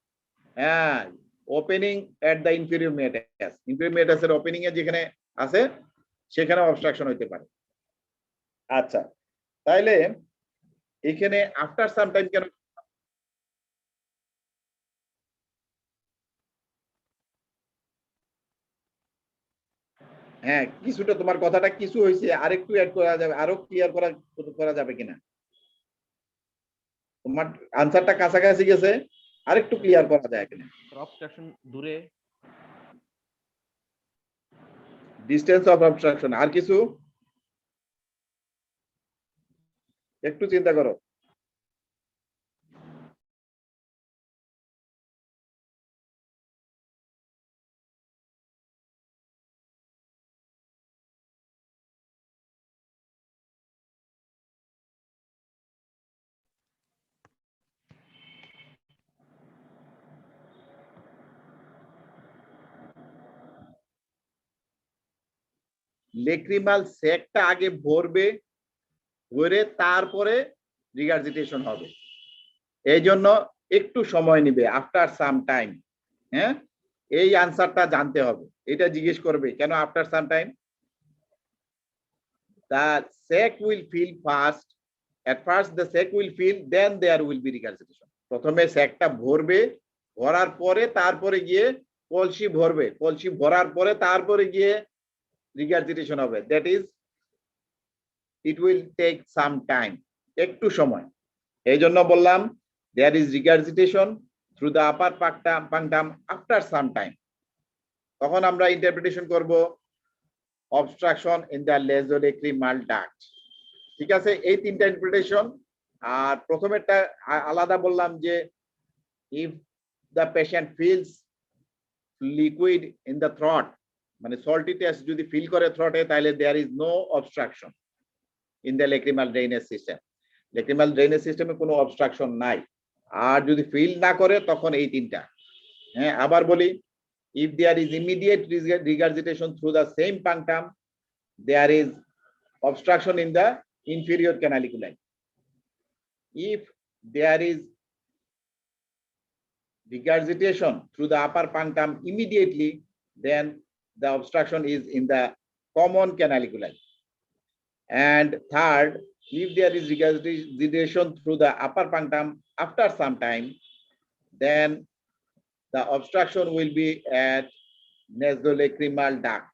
হ্যাঁ, opening at the inferior meatus, inferior মেটাসের ওপেনিং এ যেখানে আছে সেখানে অবস্ট্রাকশন হতে পারে। আচ্ছা, তাইলে এখানে আফটার সাম টাইম কেন? হ্যাঁ, কিছুটা তোমার কথাটা কিছু হয়েছে, আরেকটু অ্যাড করা যাবে, আরো ক্লিয়ার করা যাবে কিনা? তোমার আনসারটা কাছাকাছি গেছে, আরেকটু ক্লিয়ার করা যায় কিনা? অবস্ট্রাকশন দূরে, ডিস্টেন্স অফ অবস্ট্রাকশন, আর কিছু একটু চিন্তা করো। লেক্রিমাল স্যাকটা আগে ভরবে, ভরে তারপরে রিগার্জিটেশন হবে, এই জন্য একটু সময় নিবে, আফটার সাম টাইম। হ্যাঁ, এই আনসারটা জানতে হবে, এটা জিজ্ঞেস করবে কেন after some time. The sac will fill first. At first the sac will fill, then there will be regurgitation. প্রথমে স্যাকটা ভরবে, ভরার পরে তারপরে গিয়ে কলসি ভরবে, কলসি ভরার পরে তারপরে গিয়ে রিগার্জিটেশন হবে। That is, it will take some time, একটু সময়। এই জন্য বললাম there is regurgitation through the upper punctum after some time। তখন আমরা ইন্টারপ্রিটেশন করব obstruction in the nasolacrimal duct। ঠিক আছে, এই তিনটা ইন্টারপ্রিটেশন। আর প্রথমেরটা আলাদা বললাম যে if the patient feels liquid in the throat, মানে salty taste যদি ফিল করে থ্রটে, তাহলে there is no obstruction in the lacrimal drainage system। lacrimal drainage সিস্টেমে কোনো obstruction নাই। আর যদি ফিল না করে তখন এই তিনটা। হ্যাঁ, আবার বলি, if there is immediate regurgitation through the same punctum, there is obstruction in the inferior canaliculi। If there is regurgitation through the upper punctum immediately, then the obstruction is in the common canaliculi। And third, if there is regurgitation through the upper punctum after some time, then the obstruction will be at nasolacrimal duct।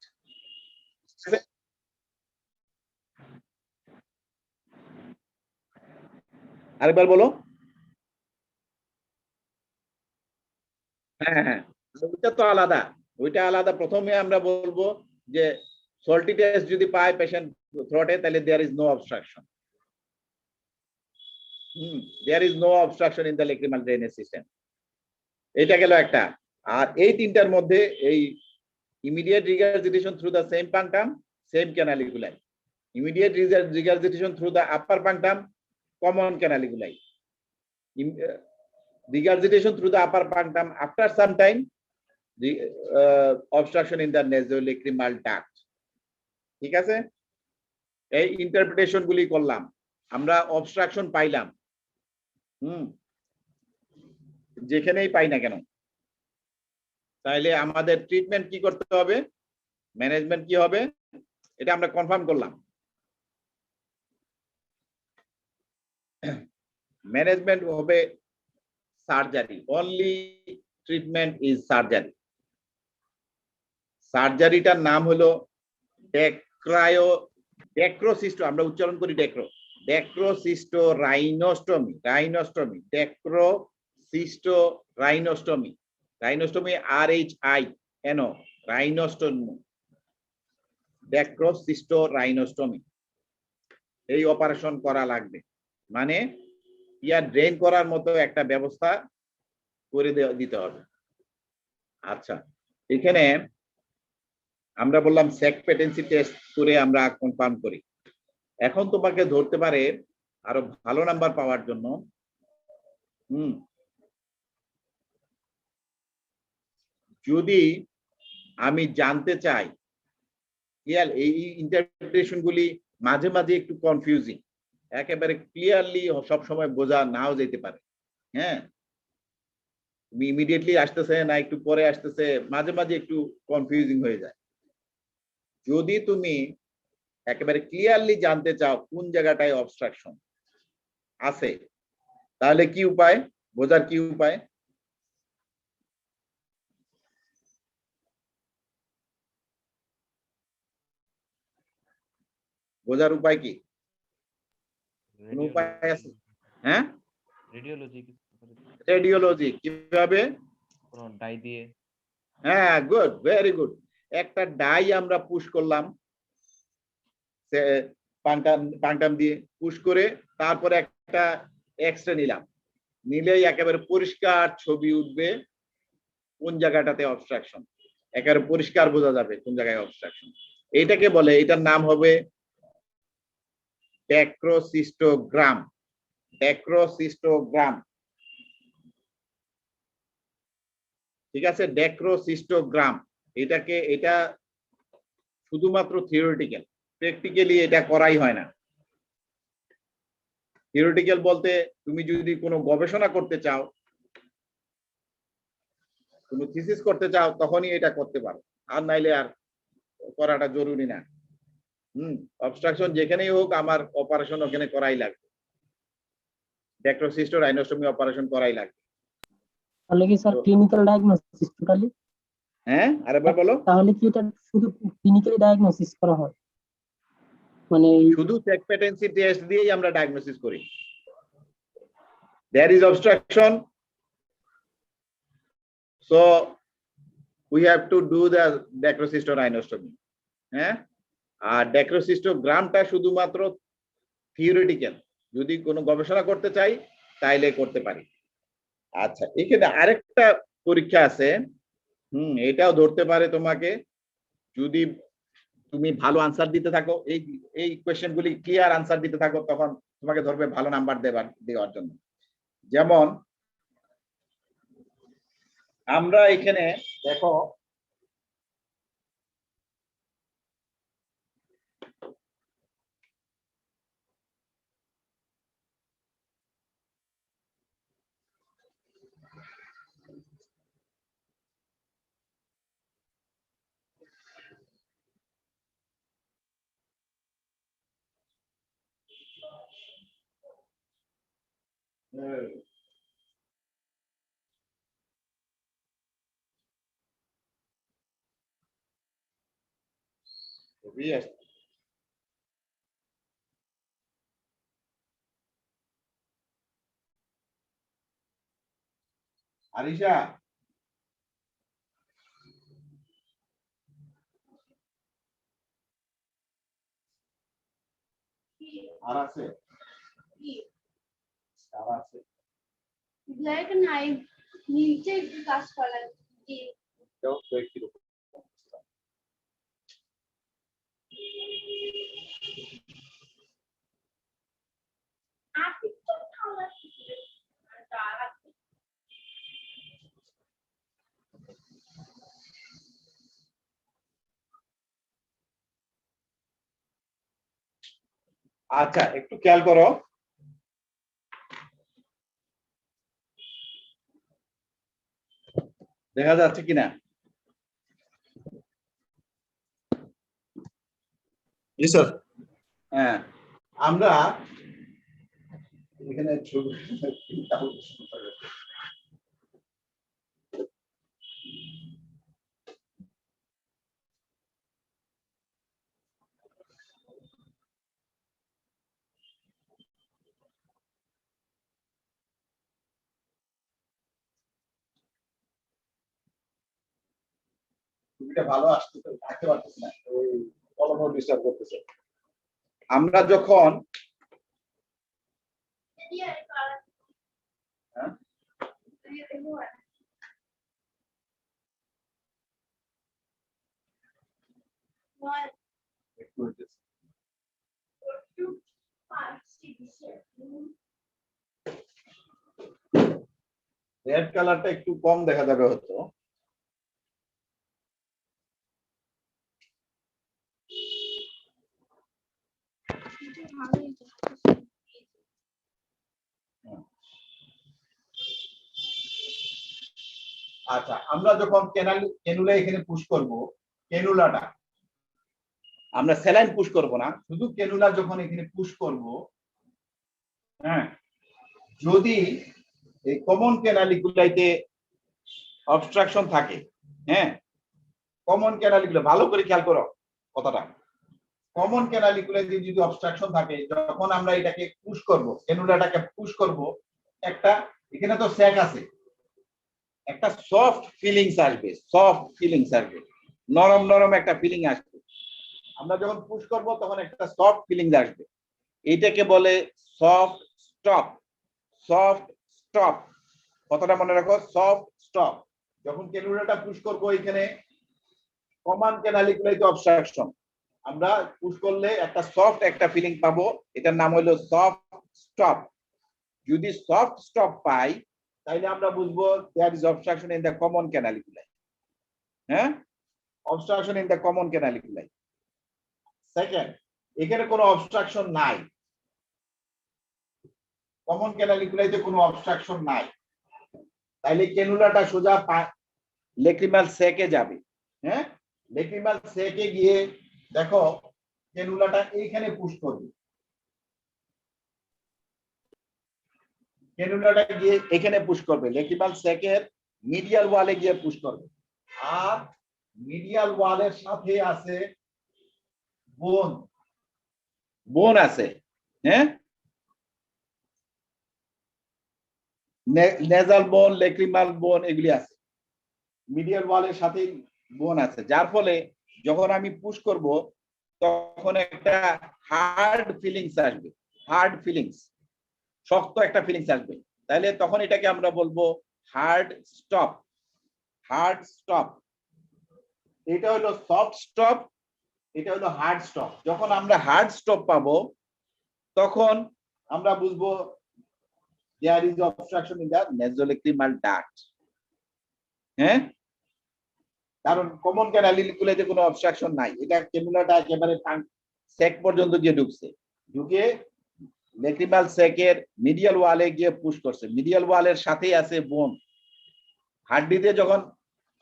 আরেকবার বলো। হ্যাঁ হ্যাঁ, ওইটা তো আলাদা, ওইটা আলাদা। প্রথমে আমরা বলবো যে সল্টি টেস্ট যদি পায় পেশেন্ট থ্রোটে, তাহলে there is no obstruction. There is no obstruction in the lacrimal drainage system. এটা গেল একটা। আর এই তিনটার মধ্যে এই immediate regurgitation through the same punctum, same canaliculi, immediate regurgitation through the upper punctum, common canaliculi, regurgitation through the upper punctum after some time, the obstruction in the nasolacrimal duct। ঠিক আছে, এই ইন্টারপ্রিটেশন গুলি করলাম আমরা। Obstruction পাইলাম, যেখানেই পাই না কেন, তাইলে আমাদের ট্রিটমেন্ট কি করতে হবে, ম্যানেজমেন্ট কি হবে, এটা আমরা কনফার্ম করলাম। ম্যানেজমেন্ট হবে surgery, only treatment is surgery. সার্জারিটার নাম হলো ডেক্রোসিস্টো, আমরা উচ্চারণ করি ডেক্রোসিস্টো রাইনোস্টমি, ডেক্রোসিস্টো রাইনোস্টমি, RHINO, রাইনোস্টমি, ডেক্রোসিস্টো রাইনোস্টমি। এই অপারেশন করা লাগবে, মানে ইয়ার ড্রেন করার মতো একটা ব্যবস্থা করে দিতে হবে। আচ্ছা, এখানে আমরা বললাম স্যাক পেটেন্সি টেস্ট করে আমরা কনফার্ম করি। এখন তোমাকে ধরতে পারে আরো ভালো নাম্বার পাওয়ার জন্য, যদি আমি জানতে চাই, এই ইন্টারপ্রিটেশন গুলি মাঝে মাঝে একটু কনফিউজিং, একেবারে ক্লিয়ারলি সবসময় বোঝা নাও যেতে পারে। হ্যাঁ, তুমি ইমিডিয়েটলি আসতেছে না একটু পরে আসতেছে, মাঝে মাঝে একটু কনফিউজিং হয়ে যায়। যদি তুমি একেবারে ক্লিয়ারলি জানতে চাও কোন জায়গাটায় অবস্ট্রাকশন আছে, তাহলে কি উপায়, বোঝার কি উপায়? বোঝার উপায় কি? কোনো উপায় আছে? হ্যাঁ, রেডিওলজি রেডিওলজি কিভাবে? কোনো ডাই দিয়ে হ্যাঁ, গুড, ভেরি গুড। একটা ডাই আমরা পুশ করলাম পাংটাম দিয়ে, পুশ করে তারপরে একটা এক্সরে নিলাম, নিলেই একেবারে পরিষ্কার ছবি উঠবে কোন জায়গাটাতে অবস্ট্রাকশন, একেবারে পরিষ্কার বোঝা যাবে কোন জায়গায় অবস্ট্রাকশন। এইটাকে বলে, এটার নাম হবে ড্যাক্রোসিস্টোগ্রাম। ড্যাক্রোসিস্টোগ্রাম, ঠিক আছে? ড্যাক্রোসিস্টোগ্রাম, এটা শুধুমাত্র থিওরিটিক্যাল, প্র্যাকটিক্যালি এটা করাই হয় না। থিওরিটিক্যাল বলতে তুমি যদি কোনো গবেষণা করতে চাও, কোনো থিসিস করতে চাও, তখনই এটা করতে পারো, আর নাইলে আর করাটা জরুরি না। অবস্ট্রাকশন যেখানেই হোক, আমার অপারেশন ওখানে করাই লাগবে, ড্যাক্রোসিস্টো রাইনোস্টমি অপারেশন করাই লাগবে। তাহলে কি স্যার ক্লিনিক্যাল ডায়াগনোসিস টোটালি? হ্যাঁ, আরেকবার বলো। তাহলে কি এটা শুধু ক্লিনিক্যালি ডায়াগনোসিস করা হয়? মানে শুধু চেকপেটেন্সি টেস্ট দিয়েই আমরা ডায়াগনোসিস করি। There is obstruction, so we have to do the ড্যাক্রোসিস্টোরাইনোস্টমি। হ্যাঁ, আর ড্যাক্রোসিস্টোগ্রামটা শুধুমাত্র থিওরিটিক্যাল, যদি কোনো গবেষণা করতে চাই তাইলে করতে পারি। আচ্ছা, এখানে আরেকটা পরীক্ষা আছে, এটাও ধরতে পারে তোমাকে, যদি তুমি ভালো আনসার দিতে থাকো, এই কোয়েশ্চেন গুলি ক্লিয়ার আনসার দিতে থাকো, তখন তোমাকে ধরবে ভালো নাম্বার দেওয়ার জন্য। যেমন আমরা এখানে দেখো, yes, আরিশা, আর আছে, আর আছে। নিচে কাজ করা যাও তো একটু আচ্ছা, একটু খেয়াল করো, দেখা যাচ্ছে কিনা? জি স্যার। হ্যাঁ, আমরা এখানে ছবি ছবিটা ভালো আসতে পারতেছে না, ওই কলম ডিস্টার্ব করতেছে। আমরা যখন রেড কালারটা একটু কম দেখা যাবে হয়তো। আচ্ছা, আমরা যখন ক্যানুলা এখানে পুশ করব, ক্যানুলাটা আমরা স্যালাইন পুশ করব না, শুধু ক্যানুলা যখন এখানে পুশ করব, হ্যাঁ, যদি এই কমন ক্যানালিগুলাইতে অবস্ট্রাকশন থাকে, হ্যাঁ, কমন ক্যানালিগুলো ভালো করে খেয়াল করো কথাটা, কমন ক্যানালিকুলাইতে যদি অবস্ট্রাকশন থাকে, যখন আমরা এটাকে পুশ করব, ক্যানুলাটাকে পুশ করব, একটা এখানে তো স্যাক আছে, একটা সফট ফিলিংস আসবে, সফট ফিলিংস আসবে, নরম নরম একটা ফিলিং আসবে। আমরা যখন পুশ করব তখন একটা সফট ফিলিংস আসবে, এইটাকে বলে সফট স্টপ। সফট স্টপ, কথাটা মনে রাখো, সফট স্টপ। যখন ক্যানুলাটা পুশ করব এখানে কমন ক্যানালিকুলাইতে অবস্ট্রাকশন, আমরা পুশ করলে একটা সফট একটা ফিলিং পাবো, এটার নাম হলো সফট স্টপ। যদি সফট স্টপ পাই তাহলে আমরা বুঝবো there is obstruction in the common canaliculi. হ্যাঁ, obstruction in the common canaliculi. Second, এখানে কোনো অবস্ট্রাকশন নাই, কমন ক্যানালিকুলাইতে কোনো অবস্ট্রাকশন নাই, তাইলে ক্যানুলাটা সোজা লেক্রিমাল স্যাকে যাবে। হ্যাঁ, লেক্রিমাল স্যাকে গিয়ে দেখো ক্যানুলাটা এইখানে পুশ করবে, ক্যানুলাটা গিয়ে এখানে পুশ করবে, লেক্রিমাল স্যাকের মিডিয়াল ওয়ালে গিয়ে পুশ করবে। আর মিডিয়াল ওয়ালের সাথে আছে বোন, বোন আছে। হ্যাঁ, নেজাল বোন, লেক্রিমাল বোন এগুলি আছে, মিডিয়াল ওয়ালের সাথে বোন আছে, যার ফলে যখন আমি পুশ করব তখন একটা হার্ড ফিলিংস আসবে, হার্ড ফিলিংস, শক্ত একটা ফিলিংস আসবে। তাহলে তখন এটাকে আমরা বলবো হার্ড স্টপ, হার্ড স্টপ। এটা হলো সফট স্টপ, এটা হলো হার্ড স্টপ। যখন আমরা হার্ড স্টপ পাবো তখন আমরা বুঝবো there is obstruction in the nasolacrimal duct। হ্যাঁ, কারণ কমন ক্যানালিকুলাইতে কোনো অবস্ট্রাকশন নাই, এটা ক্যানুলাটা একেবারে স্যাক পর্যন্ত গিয়ে ঢুকছে, ঢুকে লেক্রিমাল স্যাকের মিডিয়াল ওয়ালে গিয়ে পুশ করছে, মিডিয়াল ওয়ালের সাথেই আছে বোন। হাড্ডিতে যখন,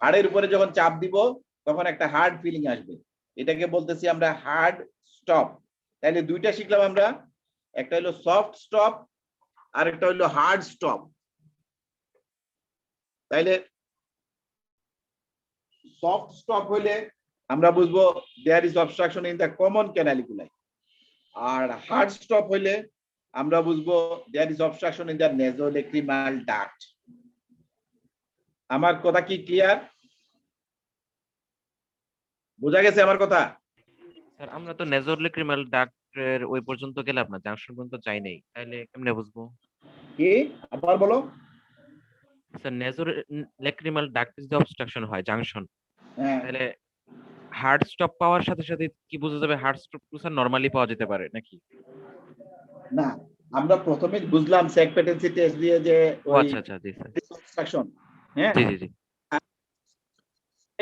হাড়ের উপরে যখন চাপ দিব তখন একটা হার্ড ফিলিং আসবে, এটাকে বলতেছি আমরা হার্ড স্টপ। তাহলে দুইটা শিখলাম আমরা, একটা হলো সফট স্টপ আর একটা হলো হার্ড স্টপ। তাইলে সফট স্টপ হইলে আমরা বুঝবো there is obstruction in the common canaliculi, আর হার্ড স্টপ হইলে আমরা বুঝবো there is obstruction in the nasolacrimal duct. আমার কথা কি ক্লিয়ার? বোঝা গেছে আমার কথা? স্যার আমরা তো নেজোলেক্রিমাল ডাক্টের ওই পর্যন্ত গেলাম না, জাংশন পর্যন্ত যাই নাই, তাহলে কেমনে বুঝবো? কি আবার বলো? স্যার নেজোলেক্রিমাল ডাক্ট যদি অবস্ট্রাকশন হয় জাংশন, হ্যাঁ, তাহলে হার্ড স্টপ পাওয়ার সাথে সাথে কি বোঝা যাবে হার্ড স্টপ তো স্যার নরমালি পাওয়া যেতে পারে নাকি? না, আমরা প্রথমে বুঝলাম স্যাক পেটেন্সি টেস্ট দিয়ে যে ও ওই আচ্ছা আচ্ছা, জি স্যার, অবস্ট্রাকশন। হ্যাঁ, জি জি জি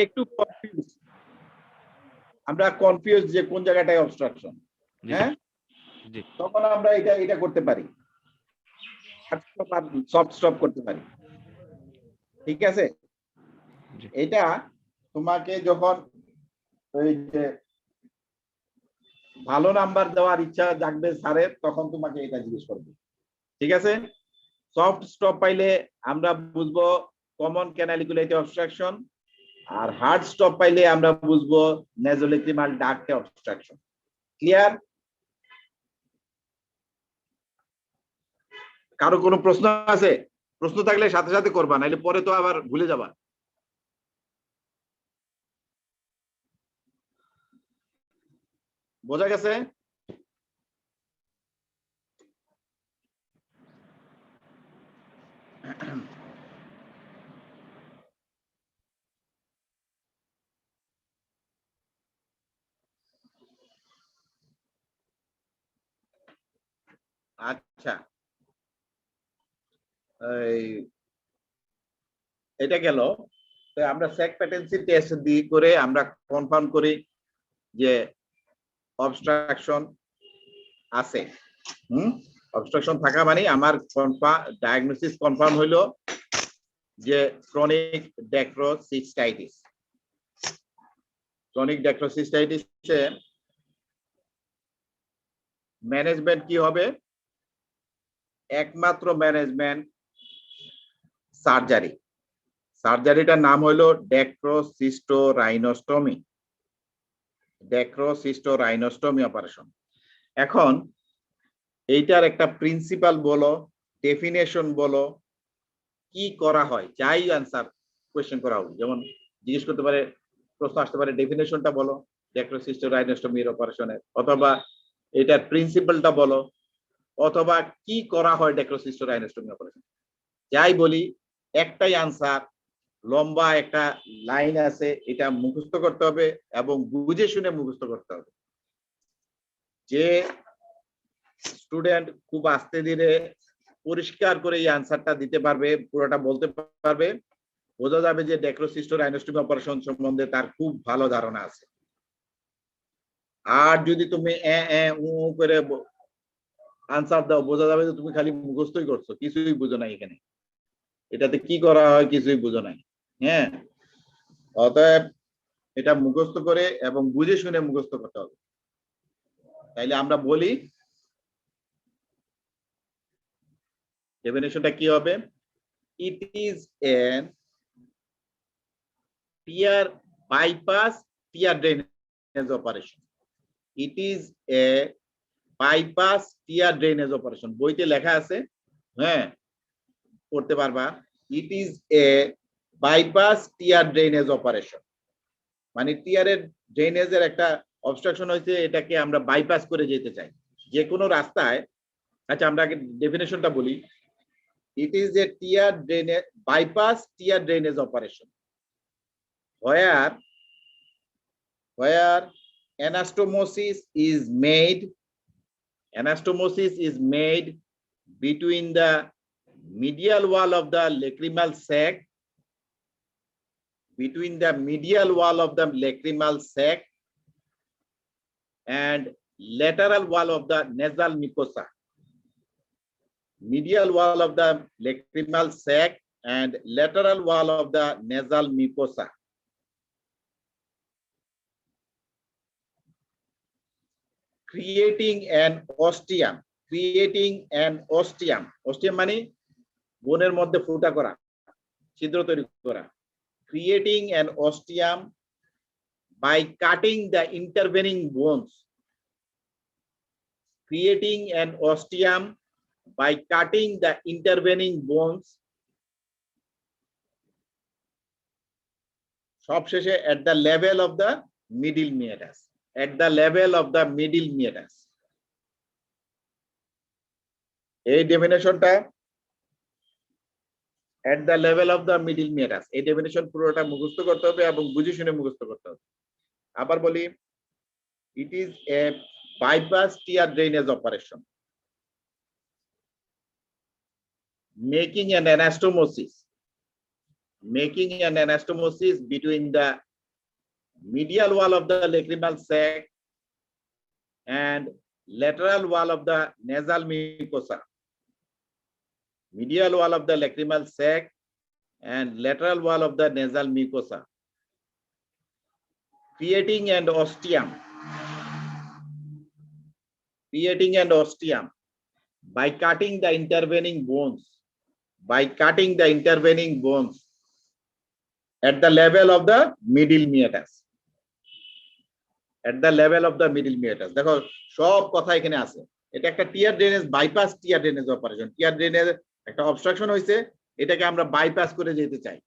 একটু কনফিউজ, আমরা কনফিউজ যে কোন জায়গাটায় অবস্ট্রাকশন। জি হ্যাঁ, জি তখন আমরা এটা করতে পারি, সফট স্টপ করতে পারি। ঠিক আছে, জি। এটা তোমাকে যখন ওই যে ভালো নাম্বার দেওয়ার ইচ্ছা জাগবে স্যারের, তখন তোমাকে এটা জিজ্ঞেস করবে। ঠিক আছে, সফট স্টপ পাইলে আমরা বুঝবো কমন ক্যানালিকুলাইতে অবস্ট্রাকশন, আর হার্ড স্টপ পাইলে আমরা বুঝবো নেজোলেক্রিমাল ডাক্টে অবস্ট্রাকশন। ক্লিয়ার? কারো কোনো প্রশ্ন আছে? প্রশ্ন থাকলে সাথে সাথে করবা, নাহলে পরে তো আবার ভুলে যাবা। বোঝা গেছে? আচ্ছা, এটা গেল। তো আমরা স্যাক পেটেন্সি টেস্ট দিয়ে করে আমরা কনফার্ম করি যে অবস্ট্রাকশন আছে। অবস্ট্রাকশন থাকা মানে আমার ডায়াগনোসিস কনফার্ম হইলো যে ক্রনিক ড্যাক্রোসিস্টাইটিস। ক্রনিক ড্যাক্রোসিস্টাইটিসে ম্যানেজমেন্ট কি হবে? একমাত্র ম্যানেজমেন্ট সার্জারি। সার্জারিটার নাম হলো ড্যাক্রোসিস্টোরাইনোস্টমি। ড্যাক্রোসিস্টোরাইনোস্টমি অপারেশন। এখন এইটার একটা প্রিন্সিপাল বলো, ডেফিনেশন বলো, কি করা হয়, যাই আনসার কোয়েশ্চেন করা হবে, যেমন জিজ্ঞেস করতে পারে, প্রশ্ন আসতে পারে ডেফিনেশনটা বলো ড্যাক্রোসিস্টোরাইনোস্টমির অপারেশনের, অথবা এটার প্রিন্সিপালটা বলো, অথবা কি করা হয় ড্যাক্রোসিস্টোরাইনোস্টমি অপারেশন। যাই বলি, একটাই আনসার, লম্বা একটা লাইন আছে, এটা মুখস্থ করতে হবে এবং বুঝে শুনে মুখস্থ করতে হবে। যে স্টুডেন্ট খুব আস্তে ধীরে পরিষ্কার করে এই আনসারটা দিতে পারবে, পুরোটা বলতে পারবে, বোঝা যাবে যে ড্যাক্রোসিস্টোরাইনোস্টমি অপারেশন সম্বন্ধে তার খুব ভালো ধারণা আছে। আর যদি তুমি করে আনসার দাও, বোঝা যাবে যে তুমি খালি মুখস্থই করছো, কিছুই বুঝো নাই এখানে, এটাতে কি করা হয় কিছুই বুঝো নাই। হ্যাঁ, অতএব এটা মুখস্থ করে এবং বুঝে শুনে মুখস্থ করতে হবে। তাইলে আমরা বলি ডেফিনেশনটা কি হবে? It is an tear bypass tear drainage operation. It is a bypass tear drainage operation, বইতে লেখা আছে, হ্যাঁ পড়তে পারবা। It is a bypass tear drainage operation, মানে টিয়ারের ড্রেনেজের একটা অবস্ট্রাকশন হয়েছে, এটাকে আমরা বাইপাস করে যেতে চাই যে কোনো রাস্তায়। আচ্ছা, আমরা আগে ডেফিনেশনটা বলি। It is a tear drainage bypass tear drainage operation where anastomosis is made between the medial wall of the lacrimal sac and lateral wall of the nasal mucosa. Medial wall of the lacrimal sac and lateral wall of the nasal mucosa. Creating an ostium. Ostium মানে বোনের মধ্যে ফুটা করা, ছিদ্র তৈরি করা। Creating an ostium by cutting the intervening bones. Creating an ostium by cutting the intervening bones. সবশেষে at the level of the middle meatus. At the level of the middle meatus. এই ডেফিনেশনটা at the level of the middle meatus, এই definition পুরোটা মুখস্থ করতে হবে এবং বুঝে শুনে মুখস্থ করতে হবে। আবার বলি, it is a bypass tear drainage operation making an anastomosis between the medial wall of the lacrimal sac and lateral wall of the nasal mucosa. Medial wall of the lacrimal sac and lateral wall of the nasal mucosa. Creating an ostium by cutting the intervening bones at the level of the middle meatus. দেখো সব কথা এখানে আছে। এটা একটা টিয়ার drainage, bypass tear drainage operation. টিয়ার drainage একটা obstruction হয়েছে, এটাকে আমরা বাইপাস করে যেতে চাই।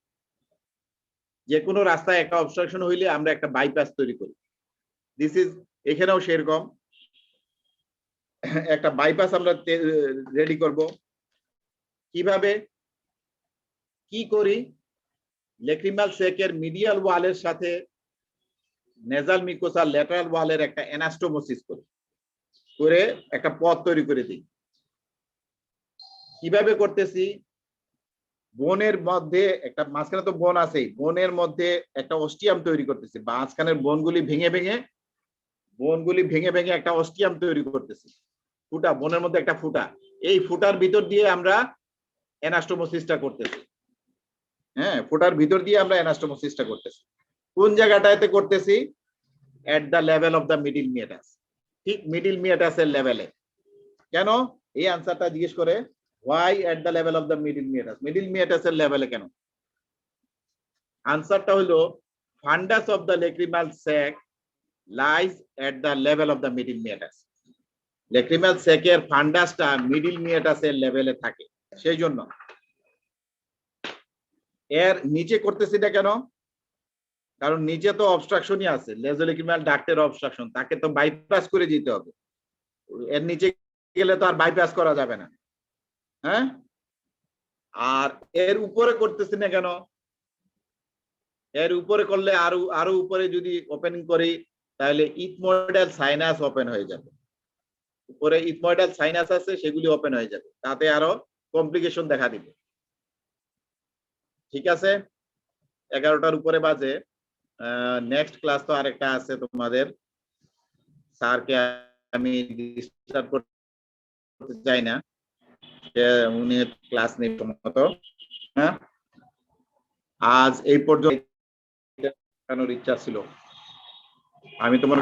যে কোনো রাস্তায় একটা অবস্ট্রাকশন হইলে আমরা একটা বাইপাস তৈরি করি। দিস ইজ, এখানেও সেরকম একটা বাইপাস আমরা রেডি করব। কিভাবে কি করি? লেক্রিমাল সেকের মিডিয়াল ওয়ালের সাথে নেজাল মিকোসা ল্যাটারাল ওয়ালের একটা অ্যানাস্টোমোসিস করে একটা পথ তৈরি করে দিই। কিভাবে করতেছি? বোনের মধ্যে একটা, মাঝখানে তো বোন আছেই, বোনের মধ্যে একটা অস্টিয়াম তৈরি করতেছি, মাঝখানের বোনগুলি ভেঙে ভেঙে একটা অস্টিয়াম তৈরি করতেছি। ফুটা, বোনের মধ্যে একটা ফুটা, এই ফুটার ভিতর দিয়ে আমরা অ্যানাস্টোমোসিসটা করতেছি। হ্যাঁ, ফুটার ভিতর দিয়ে আমরা অ্যানাস্টোমোসিসটা করতেছি। কোন জায়গাটাতে করতেছি? At the level of the middle meatus, ঠিক মিডল মিয়াটাসের লেভেলে। কেন এই আনসারটা জিজ্ঞেস করে, why at the level of the middle meatus? Middle মিয়াটাসের লেভেলে কেন? আনসারটা হলো fundus of the lacrimal sac lies at the level of the middle meatus. Lacrimal sac এর ফান্ডাসটা মিডল মিয়াটাসের লেভেলে থাকে, সেই জন্য এর নিচে করতেছি না কেন? কারণ নিচে তো অবস্ট্রাকশনই আছে, লেজোলেক্রিমাল ডাক্টের অবস্ট্রাকশন, তাকে তো বাইপাস করে যেতে হবে। এর নিচে গেলে তো আর বাইপাস করা যাবে না, হ্যাঁ? আর এর উপরে করতেছি না কেন? এর উপরে করলে আরো উপরে যদি ওপেনিং করি তাহলে ইথময়েডাল সাইনাস ওপেন হয়ে যাবে। উপরে ইথময়েডাল সাইনাস আছে, সেগুলি ওপেন হয়ে যাবে, তাতে আরো কমপ্লিকেশন দেখা দিবে। ঠিক আছে, 11টার উপরে বাজে। নেক্সট ক্লাস তো আরেকটা আছে তোমাদের, স্যারকে আমি ডিস্টার্ব করতে চাই না, উনি ক্লাস নেই মত। হ্যাঁ, আজ এই পর্যন্ত ইচ্ছা ছিল, আমি তোমার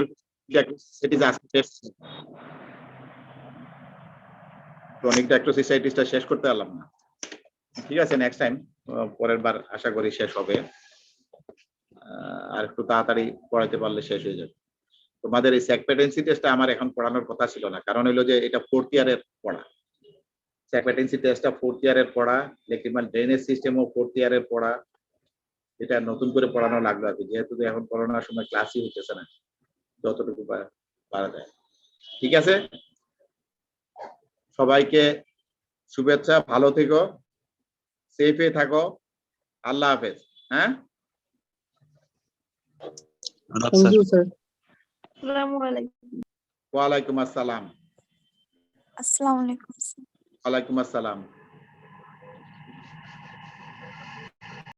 ক্রনিক ডাক্টোসিসাইটিসটা শেষ করতে পারলাম না। ঠিক আছে, নেক্সট টাইম, পরের বার আশা করি শেষ হবে, আর একটু তাড়াতাড়ি পড়াইতে পারলে শেষ হয়ে যাবে। তোমাদের এই স্যাকপেটেন্সি টেস্টটা আমার এখন পড়ানোর কথা ছিল না, কারণ হলো যে এটা 4th ইয়ারের পড়া। স্যাকপেটেন্সি টেস্টটা 4th ইয়ারের পড়া, লেক্রিমাল ড্রেনেজ সিস্টেমও 4th ইয়ারের পড়া। এটা নতুন করে পড়ানো লাগলো আর কি, যেহেতু এখন করোনার সময় ক্লাসই হইতেছে না, যতটুকু পারা যায়। ঠিক আছে, সবাইকে শুভেচ্ছা, ভালো থেকো, সেফে থাকো, আল্লাহ হাফেজ। হ্যাঁ, থ্যাংক ইউ স্যার। আসসালামু আলাইকুম। ওয়ালাইকুম আসসালাম। আসসালামু আলাইকুম। ওয়ালাইকুম আসসালাম।